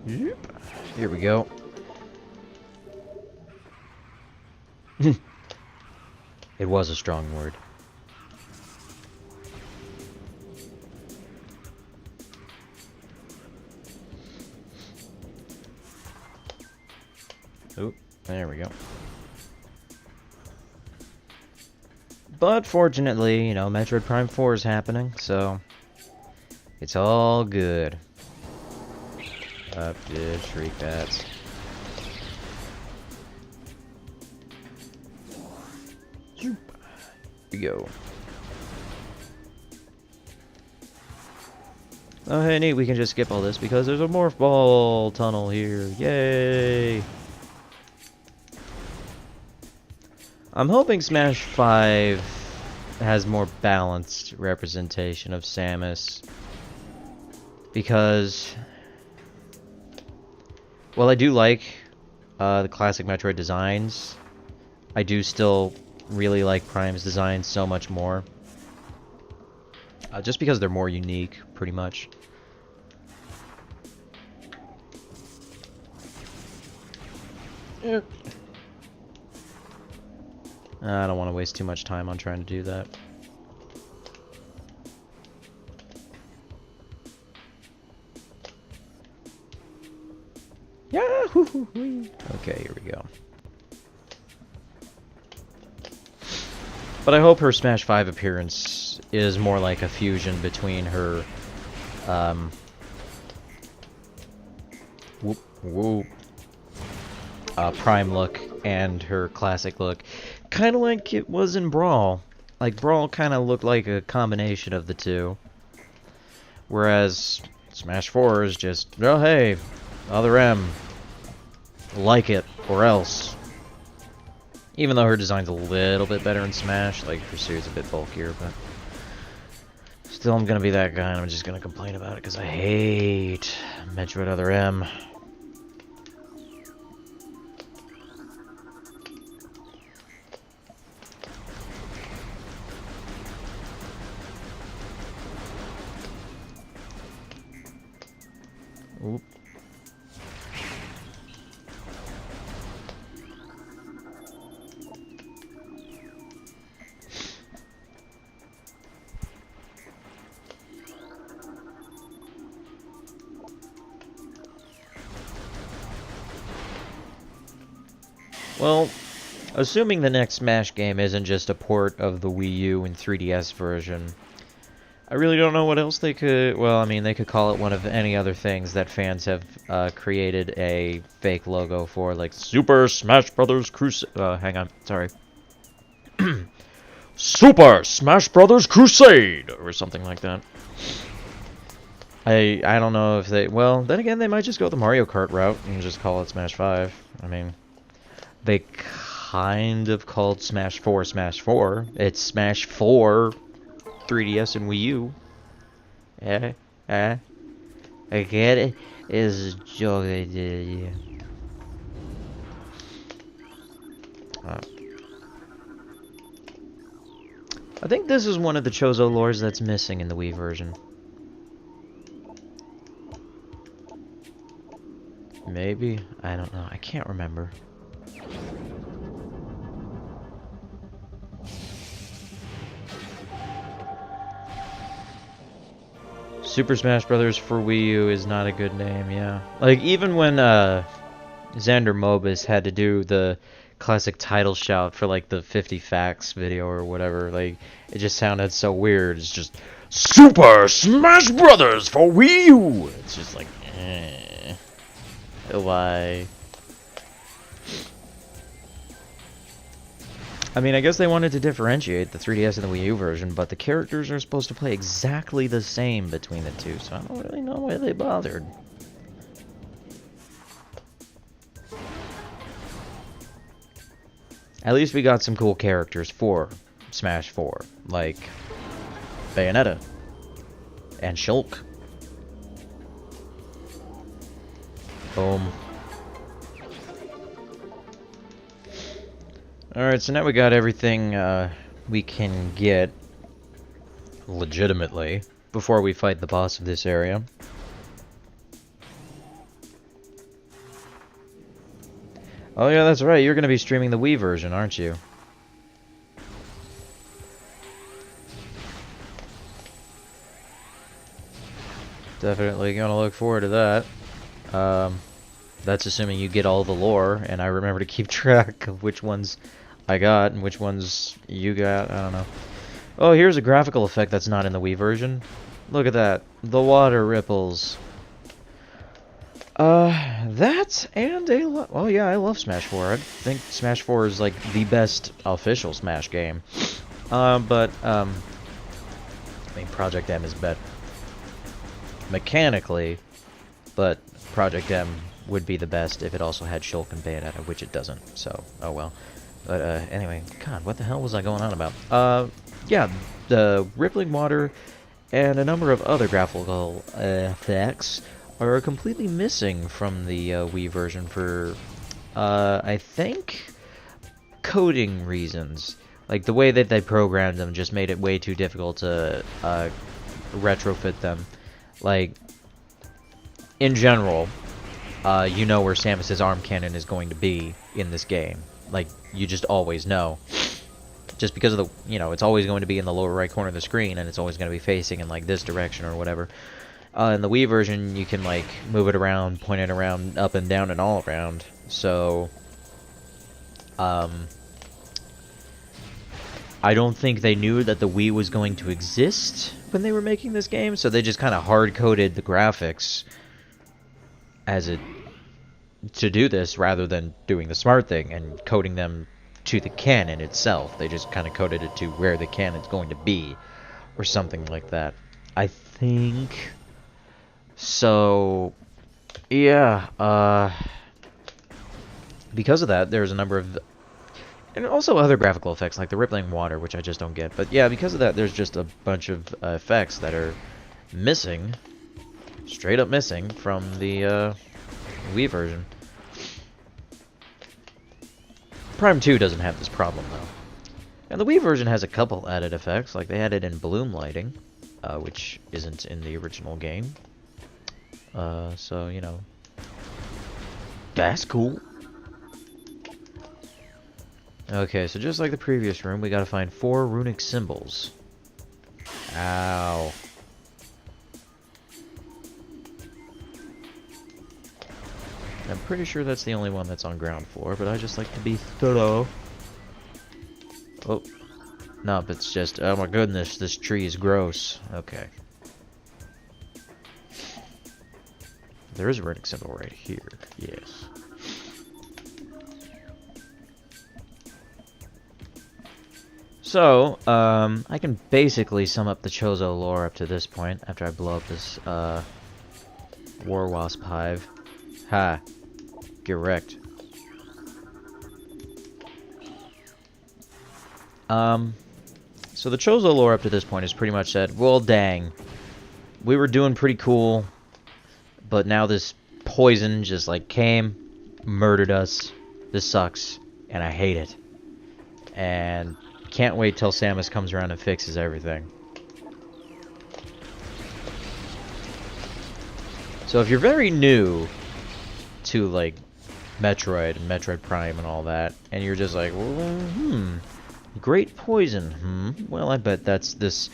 Yep. Here we go. It was a strong word. Oop, there we go. But fortunately, you know, Metroid Prime 4 is happening, so it's all good. Up, dude, shriek bats. Here we go. Oh, hey, neat, we can just skip all this because there's a morph ball tunnel here. Yay! I'm hoping Smash 5 has more balanced representation of Samus. Because, well, I do like the classic Metroid designs. I do still really like Prime's design so much more. Just because they're more unique, pretty much. I don't want to waste too much time on trying to do that. Yahoo! Okay, here we go. But I hope her Smash 5 appearance is more like a fusion between her, Prime look and her classic look. Kind of like it was in Brawl. Like, Brawl kind of looked like a combination of the two. Whereas Smash 4 is just, oh hey, other M. Like it, or else. Even though her design's a little bit better in Smash, like Pursuit's a bit bulkier, but still I'm gonna be that guy and I'm just gonna complain about it because I hate Metroid Other M. Oop. Well, assuming the next Smash game isn't just a port of the Wii U and 3DS version, I really don't know what else they could... Well, I mean, they could call it one of any other things that fans have created a fake logo for, like Super Smash Brothers Crusade... hang on, sorry. Super Smash Brothers Crusade! Or something like that. I don't know if they... Well, then again, they might just go the Mario Kart route and just call it Smash 5. I mean... They kind of called Smash 4 Smash 4. It's Smash 4, 3DS and Wii U. I get it. It's a joke. I think this is one of the Chozo lores that's missing in the Wii version. Maybe? I don't know. I can't remember. Super Smash Brothers for Wii U is not a good name, yeah. Like, even when Xander Mobus had to do the classic title shout for, like, the 50 Facts video or whatever, like, it just sounded so weird. It's just, Super Smash Brothers for Wii U! It's just like, why? I mean, I guess they wanted to differentiate the 3DS and the Wii U version, but the characters are supposed to play exactly the same between the two, so I don't really know why they bothered. At least we got some cool characters for Smash 4, like Bayonetta and Shulk. Boom. Alright, so now we got everything we can get legitimately before we fight the boss of this area. Oh yeah, that's right, you're going to be streaming the Wii version, aren't you? Definitely going to look forward to that. That's assuming you get all the lore, and I remember to keep track of which ones I got and which ones you got. I don't know. Oh, here's a graphical effect that's not in the Wii version. Look at that. The water ripples. That and a lot. Well, yeah, I love Smash 4. I think Smash 4 is like the best official Smash game. I mean, Project M is better mechanically, but Project M would be the best if it also had Shulk and Bayonetta, which it doesn't. So, oh well. But anyway, God, what the hell was I going on about? Yeah, the rippling water and a number of other graphical effects are completely missing from the Wii version for, I think, coding reasons. Like, the way that they programmed them just made it way too difficult to retrofit them. Like, in general, you know where Samus's arm cannon is going to be in this game. Like, you just always know. Just because of the, you know, it's always going to be in the lower right corner of the screen, and it's always going to be facing in, like, this direction or whatever. In the Wii version, you can, like, move it around, point it around, up and down, and all around. So, I don't think they knew that the Wii was going to exist when they were making this game, so they just kind of hard-coded the graphics as it to do this rather than doing the smart thing and coding them to the cannon itself. They just kind of coded it to where the cannon's going to be or something like that. I think so. Yeah, because of that, there's a number of, and also other graphical effects like the rippling water, which I just don't get. But yeah, because of that, there's just a bunch of effects that are missing, straight up missing from the Wii version. Prime 2 doesn't have this problem, though. And the Wii version has a couple added effects, like they added in bloom lighting, which isn't in the original game. So, you know, that's cool. Okay, so just like the previous room, we gotta find 4 runic symbols. Ow. I'm pretty sure that's the only one that's on ground floor, but I just like to be thorough. Oh. Nope, it's just, oh my goodness, this tree is gross. Okay. There is a runic symbol right here. Yes. So, I can basically sum up the Chozo lore up to this point, after I blow up this, War Wasp hive. Ha. Get wrecked. So the Chozo lore up to this point is pretty much said, well, dang. We were doing pretty cool, but now this poison just, like, came, murdered us. This sucks, and I hate it. And can't wait till Samus comes around and fixes everything. So if you're very new to, like, Metroid and Metroid Prime and all that, and you're just like, well, great poison, well, I bet that's this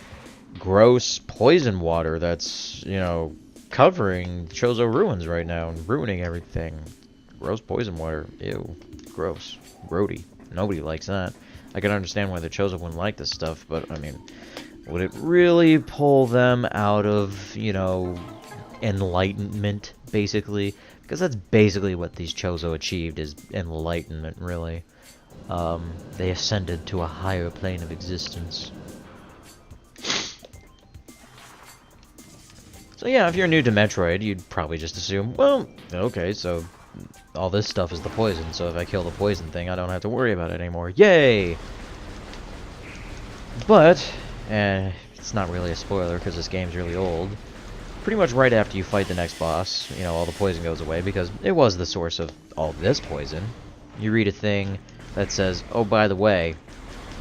gross poison water that's, you know, covering Chozo Ruins right now and ruining everything. Gross poison water, ew, gross, grody, nobody likes that. I can understand why the Chozo wouldn't like this stuff, but, I mean, would it really pull them out of, you know, enlightenment, basically? Because that's basically what these Chozo achieved, is enlightenment, really. They ascended to a higher plane of existence. So yeah, if you're new to Metroid, you'd probably just assume, well, okay, so all this stuff is the poison, so if I kill the poison thing, I don't have to worry about it anymore. Yay! But, it's not really a spoiler, because this game's really old. Pretty much right after you fight the next boss, you know, all the poison goes away, because it was the source of all this poison. You read a thing that says, oh, by the way,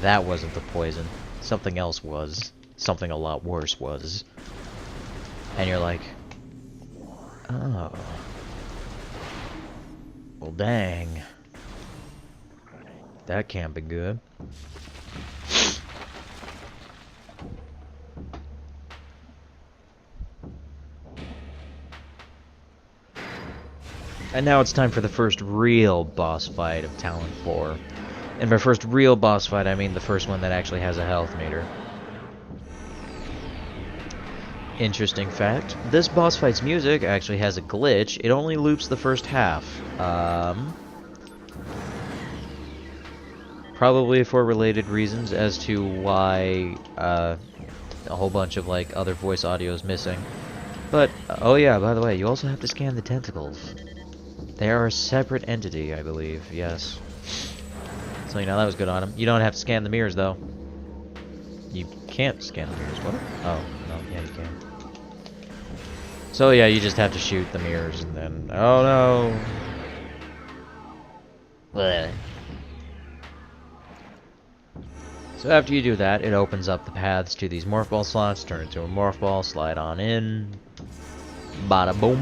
that wasn't the poison. Something else was. Something a lot worse was. And you're like, oh. Well, dang. That can't be good. And now it's time for the first real boss fight of Talon 4. And by first real boss fight, I mean the first one that actually has a health meter. Interesting fact, this boss fight's music actually has a glitch. It only loops the first half. Probably for related reasons as to why a whole bunch of like other voice audio is missing. But, oh yeah, by the way, you also have to scan the tentacles. They are a separate entity, I believe, yes. So, you know, that was good on him. You don't have to scan the mirrors, though. You can't scan the mirrors, what? Oh, no, yeah, you can. So, yeah, you just have to shoot the mirrors, and then... Oh, no! Blech. So after you do that, it opens up the paths to these morph ball slots, turn into a morph ball, slide on in. Bada boom.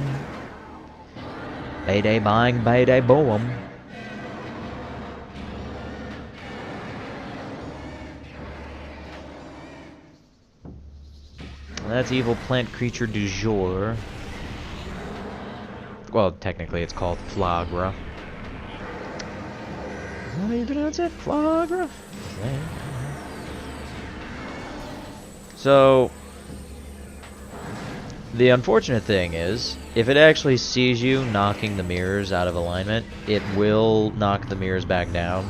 Bayday bang, bayday boom. That's evil plant creature du jour. Well, technically it's called Flagra. Is that how you pronounce it? Flagra? So, the unfortunate thing is, if it actually sees you knocking the mirrors out of alignment, it will knock the mirrors back down.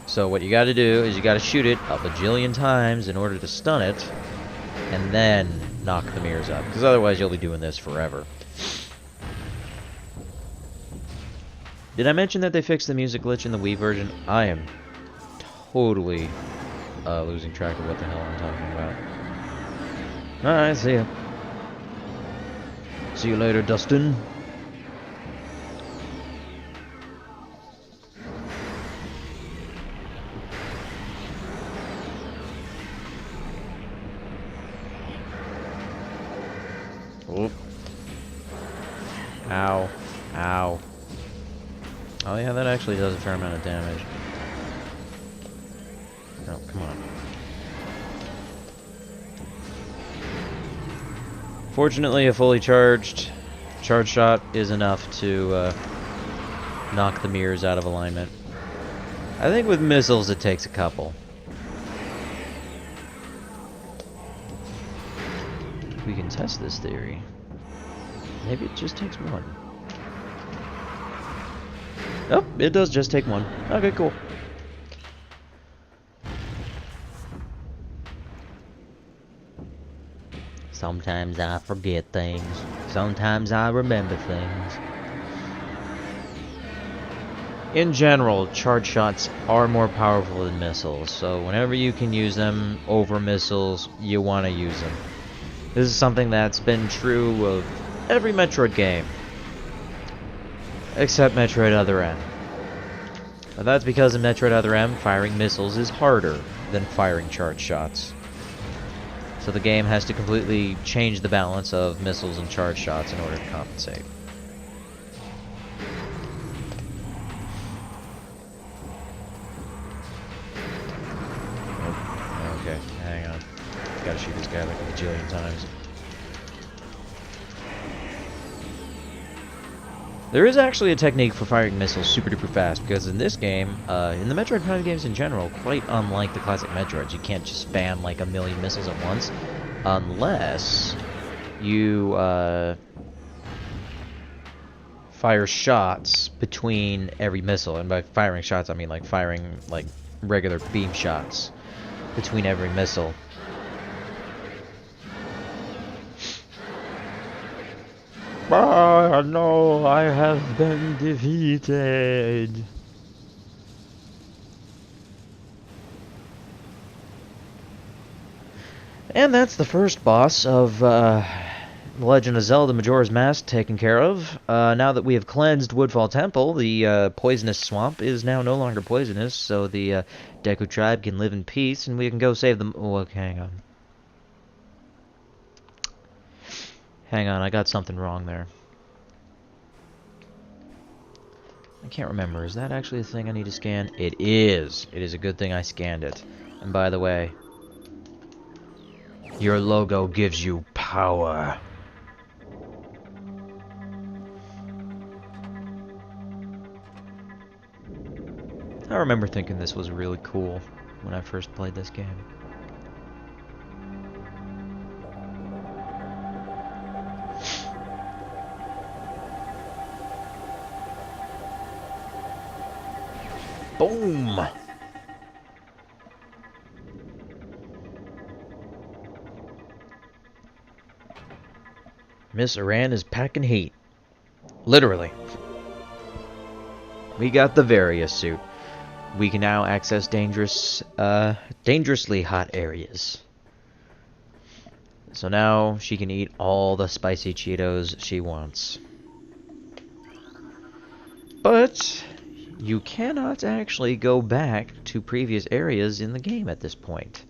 So what you gotta do is you gotta shoot it a bajillion times in order to stun it, and then knock the mirrors up, because otherwise you'll be doing this forever. Did I mention that they fixed the music glitch in the Wii version? I am totally losing track of what the hell I'm talking about. Alright, see ya. See you later, Dustin. Oop. Ow. Ow. Oh yeah, that actually does a fair amount of damage. Oh, come on. Fortunately, a fully charged charge shot is enough to knock the mirrors out of alignment. I think with missiles it takes a couple. We can test this theory. Maybe it just takes one. Oh, it does just take one. Okay, cool. Sometimes I forget things. Sometimes I remember things. In general, charge shots are more powerful than missiles, so whenever you can use them over missiles, you want to use them. This is something that's been true of every Metroid game, except Metroid Other M. But that's because in Metroid Other M, firing missiles is harder than firing charge shots. So the game has to completely change the balance of missiles and charge shots in order to compensate. Oh, okay, hang on. Gotta shoot this guy like a bajillion times. There is actually a technique for firing missiles super duper fast, because in this game, in the Metroid Prime games in general, quite unlike the classic Metroids, you can't just spam like a million missiles at once, unless you fire shots between every missile. And by firing shots, I mean like firing like regular beam shots between every missile. Ah, no, I have been defeated. And that's the first boss of The Legend of Zelda Majora's Mask taken care of. Now that we have cleansed Woodfall Temple, the poisonous swamp is now no longer poisonous, so the Deku tribe can live in peace, and we can go save them. Oh, okay, hang on. Hang on, I got something wrong there. I can't remember. Is that actually a thing I need to scan? It is. It is a good thing I scanned it. And by the way, your logo gives you power. I remember thinking this was really cool when I first played this game. Boom! Miss Iran is packing heat. Literally. We got the Various suit. We can now access dangerously hot areas. So now she can eat all the spicy Cheetos she wants. But you cannot actually go back to previous areas in the game at this point.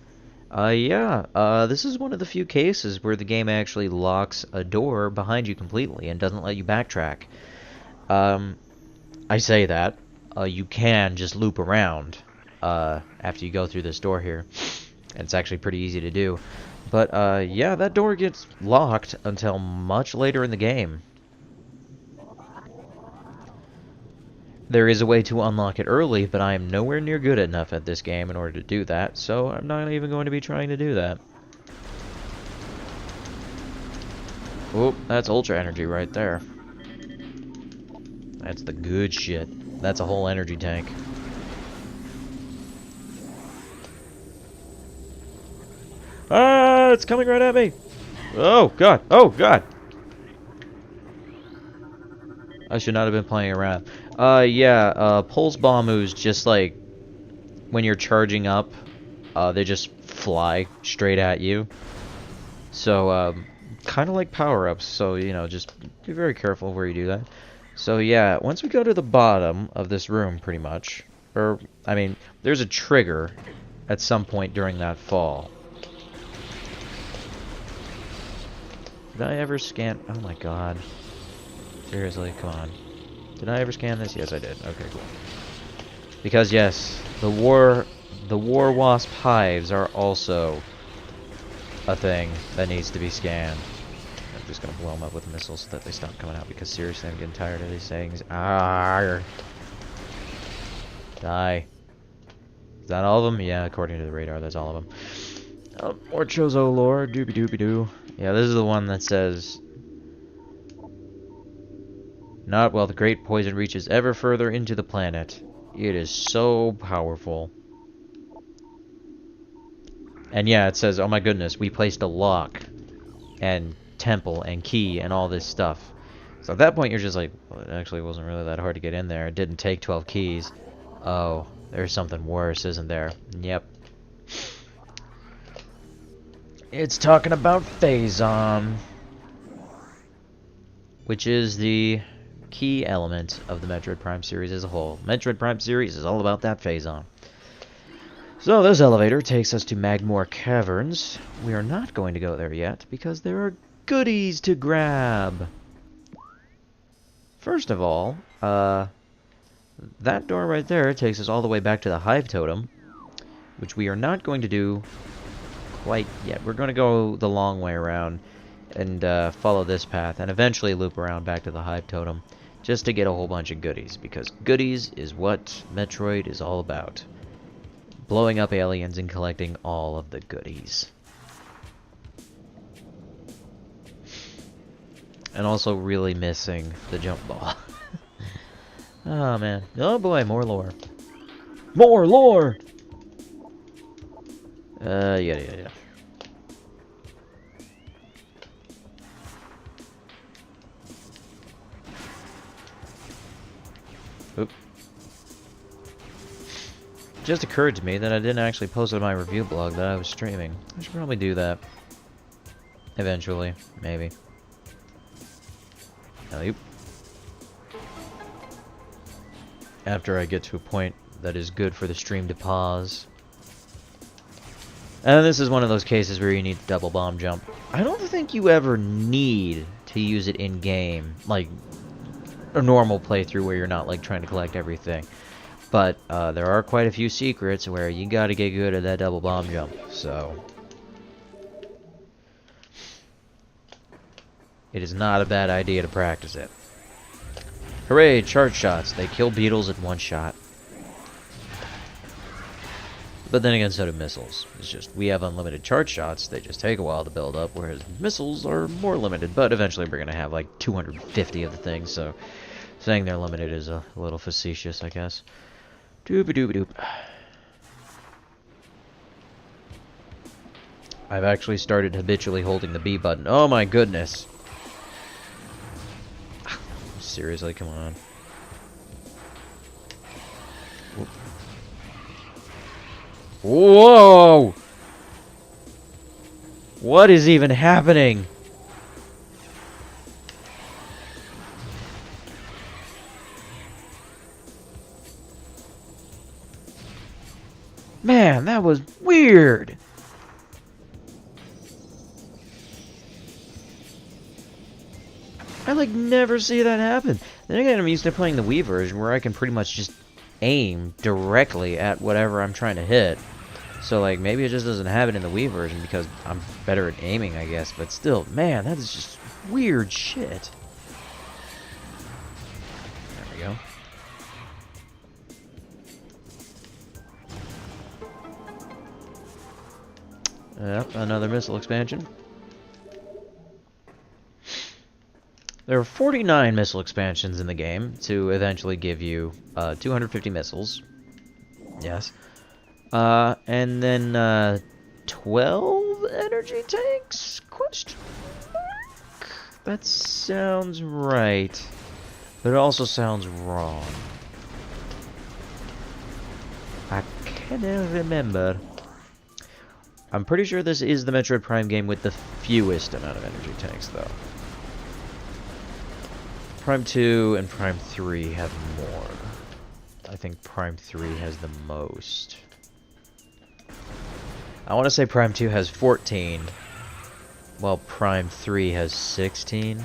This is one of the few cases where the game actually locks a door behind you completely and doesn't let you backtrack. I say that. You can just loop around after you go through this door here. And it's actually pretty easy to do. But, yeah, that door gets locked until much later in the game. There is a way to unlock it early, but I am nowhere near good enough at this game in order to do that, so I'm not even going to be trying to do that. Oh, that's Ultra Energy right there. That's the good shit. That's a whole energy tank. Ah, it's coming right at me! Oh, God! Oh, God! I should not have been playing around. Pulse Bomboos just like when you're charging up, they just fly straight at you. So, kind of like power-ups, so, you know, just be very careful where you do that. So, yeah, once we go to the bottom of this room, pretty much, or, I mean, there's a trigger at some point during that fall. Did I ever scan? Oh my god. Seriously, come on. Did I ever scan this? Yes, I did. Okay, cool. Because, yes, the war wasp hives are also a thing that needs to be scanned. I'm just gonna blow them up with missiles so that they stop coming out, because seriously, I'm getting tired of these things. Arrgh. Die. Is that all of them? Yeah, according to the radar, that's all of them. More Chozo lore, doobie-doobie-doo. Yeah, this is the one that says... Not while the great poison reaches ever further into the planet. It is so powerful. And yeah, it says, oh my goodness, we placed a lock and temple and key and all this stuff. So at that point you're just like, well, it actually wasn't really that hard to get in there. It didn't take 12 keys. Oh, there's something worse, isn't there? Yep. It's talking about Phazon, which is the key element of the Metroid Prime series as a whole. Metroid Prime series is all about that Phazon. So this elevator takes us to Magmoor Caverns. We are not going to go there yet because there are goodies to grab. First of all, that door right there takes us all the way back to the Hive Totem, which we are not going to do quite yet. We're going to go the long way around and follow this path and eventually loop around back to the Hive Totem just to get a whole bunch of goodies, because goodies is what Metroid is all about. Blowing up aliens and collecting all of the goodies. And also really missing the jump ball. Oh man. Oh boy, more lore. More lore! Yeah. Oop. Just occurred to me that I didn't actually post on my review blog that I was streaming. I should probably do that. Eventually, maybe. Nope. After I get to a point that is good for the stream to pause. And this is one of those cases where you need to double bomb jump. I don't think you ever need to use it in-game, like a normal playthrough where you're not like trying to collect everything. But there are quite a few secrets where you gotta get good at that double bomb jump, so... It is not a bad idea to practice it. Hooray, charge shots. They kill beetles in one shot. But then again, so do missiles. It's just, we have unlimited charge shots, they just take a while to build up, whereas missiles are more limited. But eventually we're gonna have like 250 of the things, so saying they're limited is a little facetious, I guess. Doop-a-doop-a-doop. I've actually started habitually holding the B button. Oh my goodness. Seriously, come on. Whoop. Whoa! What is even happening? Man, that was weird. I like never see that happen. Then again, I'm used to playing the Wii version where I can pretty much just aim directly at whatever I'm trying to hit. So like maybe it just doesn't have it in the Wii version because I'm better at aiming, I guess. But still, man, that is just weird shit. There we go. Yep, another missile expansion. There are 49 missile expansions in the game to eventually give you 250 missiles. Yes. And then 12 energy tanks? Question mark? That sounds right. But it also sounds wrong. I cannot remember. I'm pretty sure this is the Metroid Prime game with the fewest amount of energy tanks, though. Prime 2 and Prime 3 have more. I think Prime 3 has the most. I want to say Prime 2 has 14, while Prime 3 has 16.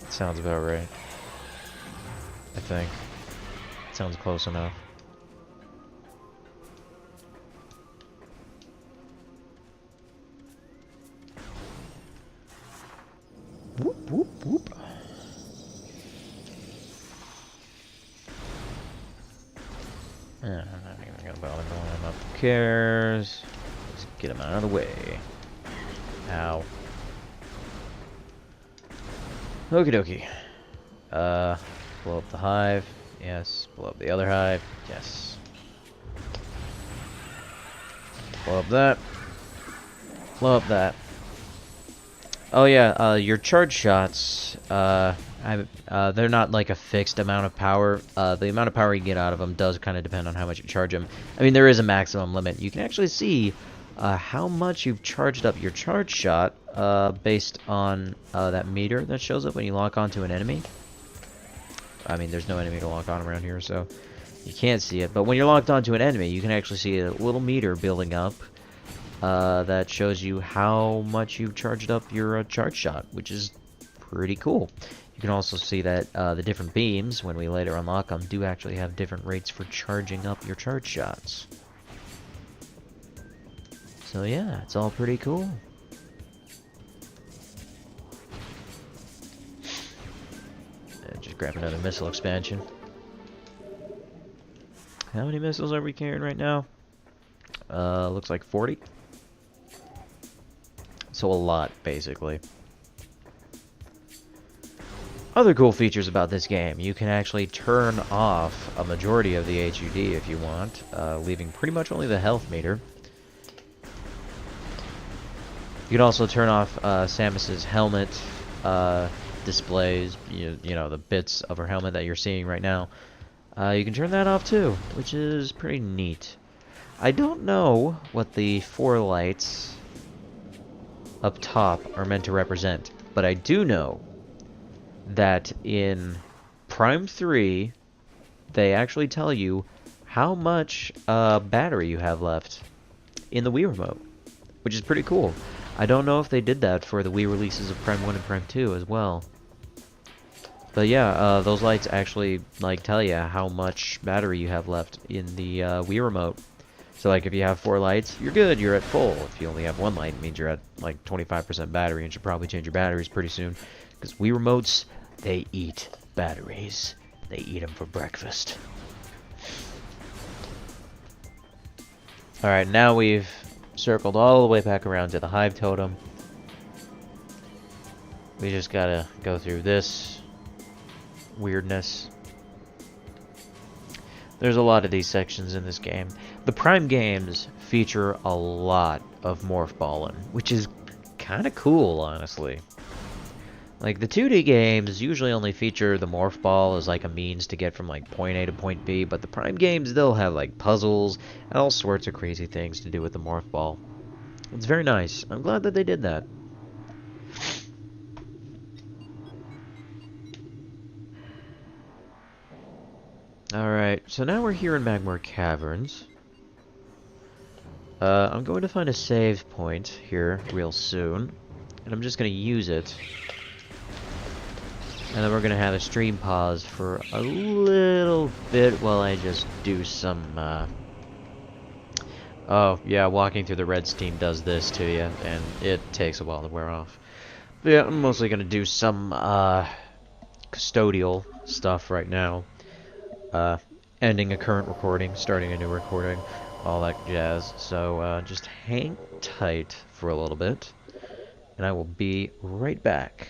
Sounds about right. I think. Sounds close enough. Whoop, whoop, whoop. I'm not even gonna bother going up. Who cares? Let's get him out of the way. Ow. Okie dokie. Blow up the hive. Yes. Blow up the other hive. Yes. Blow up that. Blow up that. Oh yeah, your charge shots, they're not like a fixed amount of power. The amount of power you get out of them does kind of depend on how much you charge them. I mean, there is a maximum limit. You can actually see how much you've charged up your charge shot based on that meter that shows up when you lock onto an enemy. I mean, there's no enemy to lock on around here, so you can't see it. But when you're locked onto an enemy, you can actually see a little meter building up. That shows you how much you've charged up your charge shot, which is pretty cool. You can also see that the different beams, when we later unlock them, do actually have different rates for charging up your charge shots. So yeah, it's all pretty cool. Just grab another missile expansion. How many missiles are we carrying right now? Looks like 40. So a lot, basically. Other cool features about this game, you can actually turn off a majority of the HUD if you want, leaving pretty much only the health meter. You can also turn off Samus's helmet displays, you know, the bits of her helmet that you're seeing right now. You can turn that off too, which is pretty neat. I don't know what the 4 lights up top are meant to represent, but I do know that in Prime 3, they actually tell you how much battery you have left in the Wii Remote, which is pretty cool. I don't know if they did that for the Wii releases of Prime 1 and Prime 2 as well. But yeah, those lights actually like tell you how much battery you have left in the Wii Remote. So like if you have 4 lights, you're good, you're at full. If you only have 1 light, it means you're at like 25% battery and should probably change your batteries pretty soon. Because Wii Remotes, they eat batteries. They eat them for breakfast. Alright, now we've circled all the way back around to the Hive Totem. We just gotta go through this. weirdness. There's a lot of these sections in this game. The Prime games feature a lot of morph balling, which is kind of cool, honestly. Like, the 2D games usually only feature the morph ball as like a means to get from like point A to point B, but the Prime games, they'll have like puzzles and all sorts of crazy things to do with the morph ball. It's very nice. I'm glad that they did that. Alright, so now we're here in Magmar Caverns. I'm going to find a save point here real soon, and I'm just going to use it. And then we're going to have a stream pause for a little bit while I just do some, Oh, yeah, walking through the red steam does this to you, and it takes a while to wear off. But yeah, I'm mostly going to do some, custodial stuff right now. Ending a current recording, starting a new recording, all that jazz. So, just hang tight for a little bit, and I will be right back.